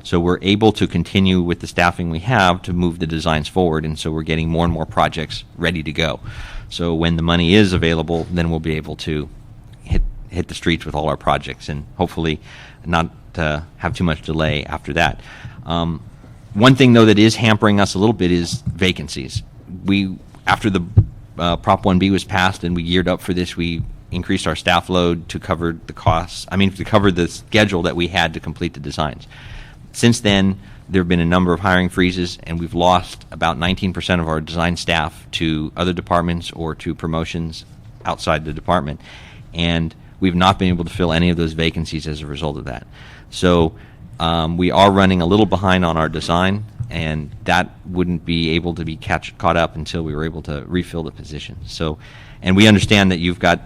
S12: So we're able to continue with the staffing we have to move the designs forward, and so we're getting more and more projects ready to go. So when the money is available, then we'll be able to hit the streets with all our projects and hopefully not have too much delay after that. One thing, though, that is hampering us a little bit is vacancies. After the Prop 1B was passed and we geared up for this, we increased our staff load to cover the costs, to cover the schedule that we had to complete the designs. Since then, there have been a number of hiring freezes, and we've lost about 19% of our design staff to other departments or to promotions outside the department. and we've not been able to fill any of those vacancies as a result of that. So we are running a little behind on our design, and that wouldn't be able to be caught up until we were able to refill the position. So, and we understand that you've got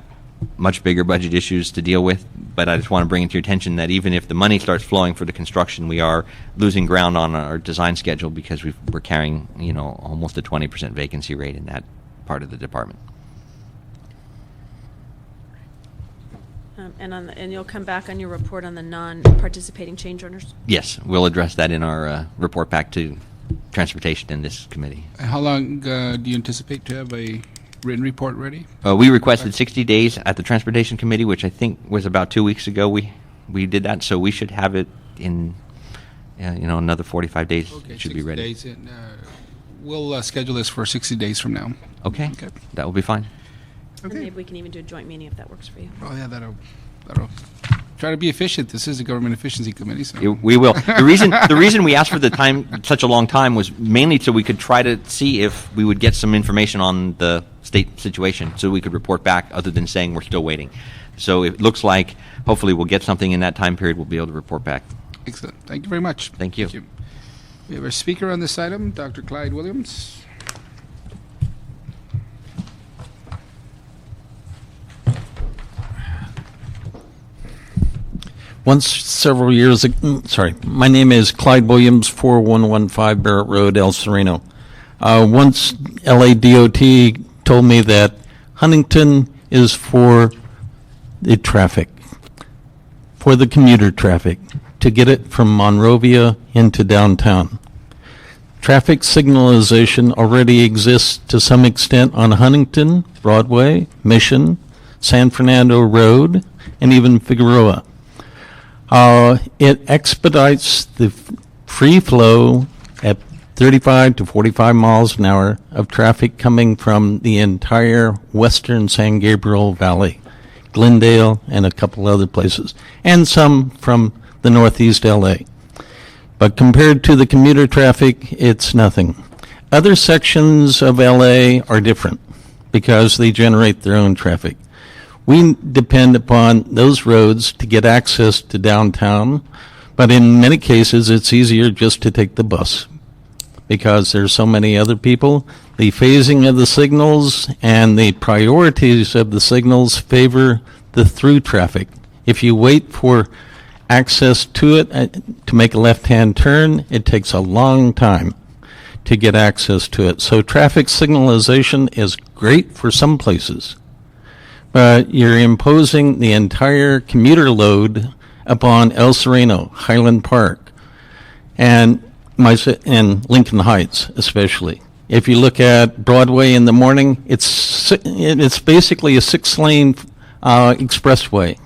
S12: much bigger budget issues to deal with, but I just want to bring it to your attention that even if the money starts flowing for the construction, we are losing ground on our design schedule because we're carrying, almost a 20% vacancy rate in that part of the department.
S7: And you'll come back on your report on the non-participating change orders?
S12: Yes, we'll address that in our report back to Transportation in this committee.
S2: How long do you anticipate to have a written report ready?
S12: We requested 60 days at the Transportation Committee, which I think was about 2 weeks ago. We did that, so we should have it in another 45 days.
S2: Okay,
S12: It should be ready.
S2: 60 days. We'll schedule this for 60 days from now.
S12: Okay,
S2: Okay.
S12: that will be fine.
S7: And maybe we can even do a joint meeting if that works for you.
S2: Oh, yeah, that'll try to be efficient. This is a government efficiency committee, so.
S12: We will. The reason we asked for the time, such a long time, was mainly so we could try to see if we would get some information on the state situation, so we could report back, other than saying we're still waiting. So it looks like hopefully we'll get something in that time period. We'll be able to report back.
S2: Excellent. Thank you very much.
S12: Thank you.
S2: We have our speaker on this item, Dr. Clyde Williams.
S13: Once several years ago, my name is Clyde Williams, 4115 Barrett Road, El Sereno. Once LADOT told me that Huntington is for the traffic, for the commuter traffic, to get it from Monrovia into downtown. Traffic signalization already exists to some extent on Huntington, Broadway, Mission, San Fernando Road, and even Figueroa. It expedites the free flow at 35 to 45 miles an hour of traffic coming from the entire western San Gabriel Valley, Glendale, and a couple other places, and some from the northeast LA. But compared to the commuter traffic, it's nothing. Other sections of LA are different because they generate their own traffic. We depend upon those roads to get access to downtown, but in many cases it's easier just to take the bus because there's so many other people. The phasing of the signals and the priorities of the signals favor the through traffic. If you wait for access to it to make a left-hand turn, it takes a long time to get access to it. So traffic signalization is great for some places, but you're imposing the entire commuter load upon El Sereno, Highland Park, and Lincoln Heights especially. If you look at Broadway in the morning, it's basically a 6-lane expressway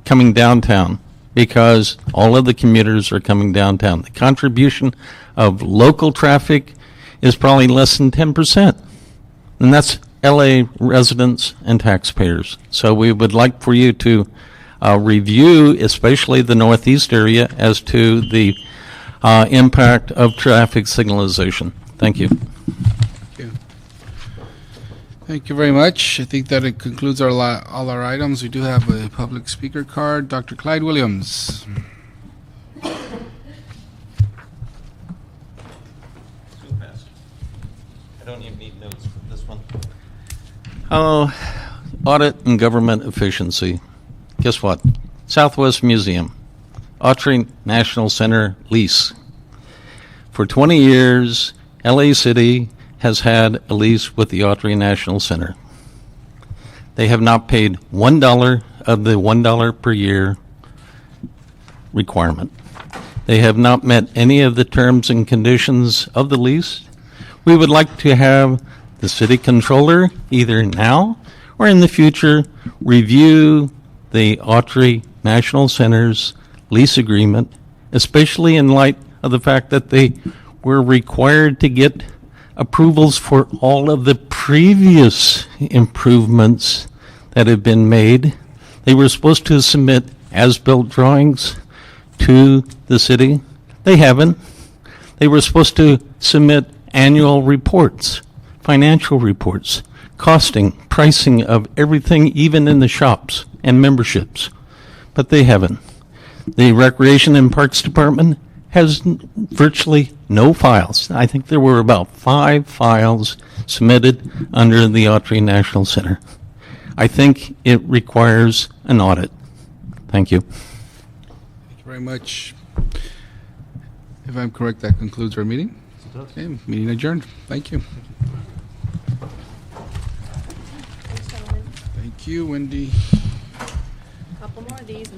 S13: coming downtown because all of the commuters are coming downtown. The contribution of local traffic is probably less than 10%, and that's LA residents and taxpayers. So we would like for you to review, especially the northeast area, as to the impact of traffic signalization. Thank you.
S2: Thank you very much. I think that it concludes all our items. We do have a public speaker card. Dr. Clyde Williams.
S5: I don't even need notes for this one.
S13: Audit and government efficiency. Guess what? Southwest Museum, Autry National Center lease. For 20 years, LA City has had a lease with the Autry National Center. They have not paid $1 of the $1 per year requirement. They have not met any of the terms and conditions of the lease. We would like to have the city controller, either now or in the future, review the Autry National Center's lease agreement, especially in light of the fact that they were required to get approvals for all of the previous improvements that have been made. They were supposed to submit as-built drawings to the city. They haven't. They were supposed to submit annual reports, financial reports, costing, pricing of everything, even in the shops. and memberships, but they haven't. The Recreation and Parks Department has virtually no files. I think there were about 5 files submitted under the Autry National Center. I think it requires an audit. Thank you.
S2: Thank you very much. If I'm correct, that concludes our meeting. Okay, meeting adjourned. Thank you. Thank you, Wendy.
S7: Couple more of these.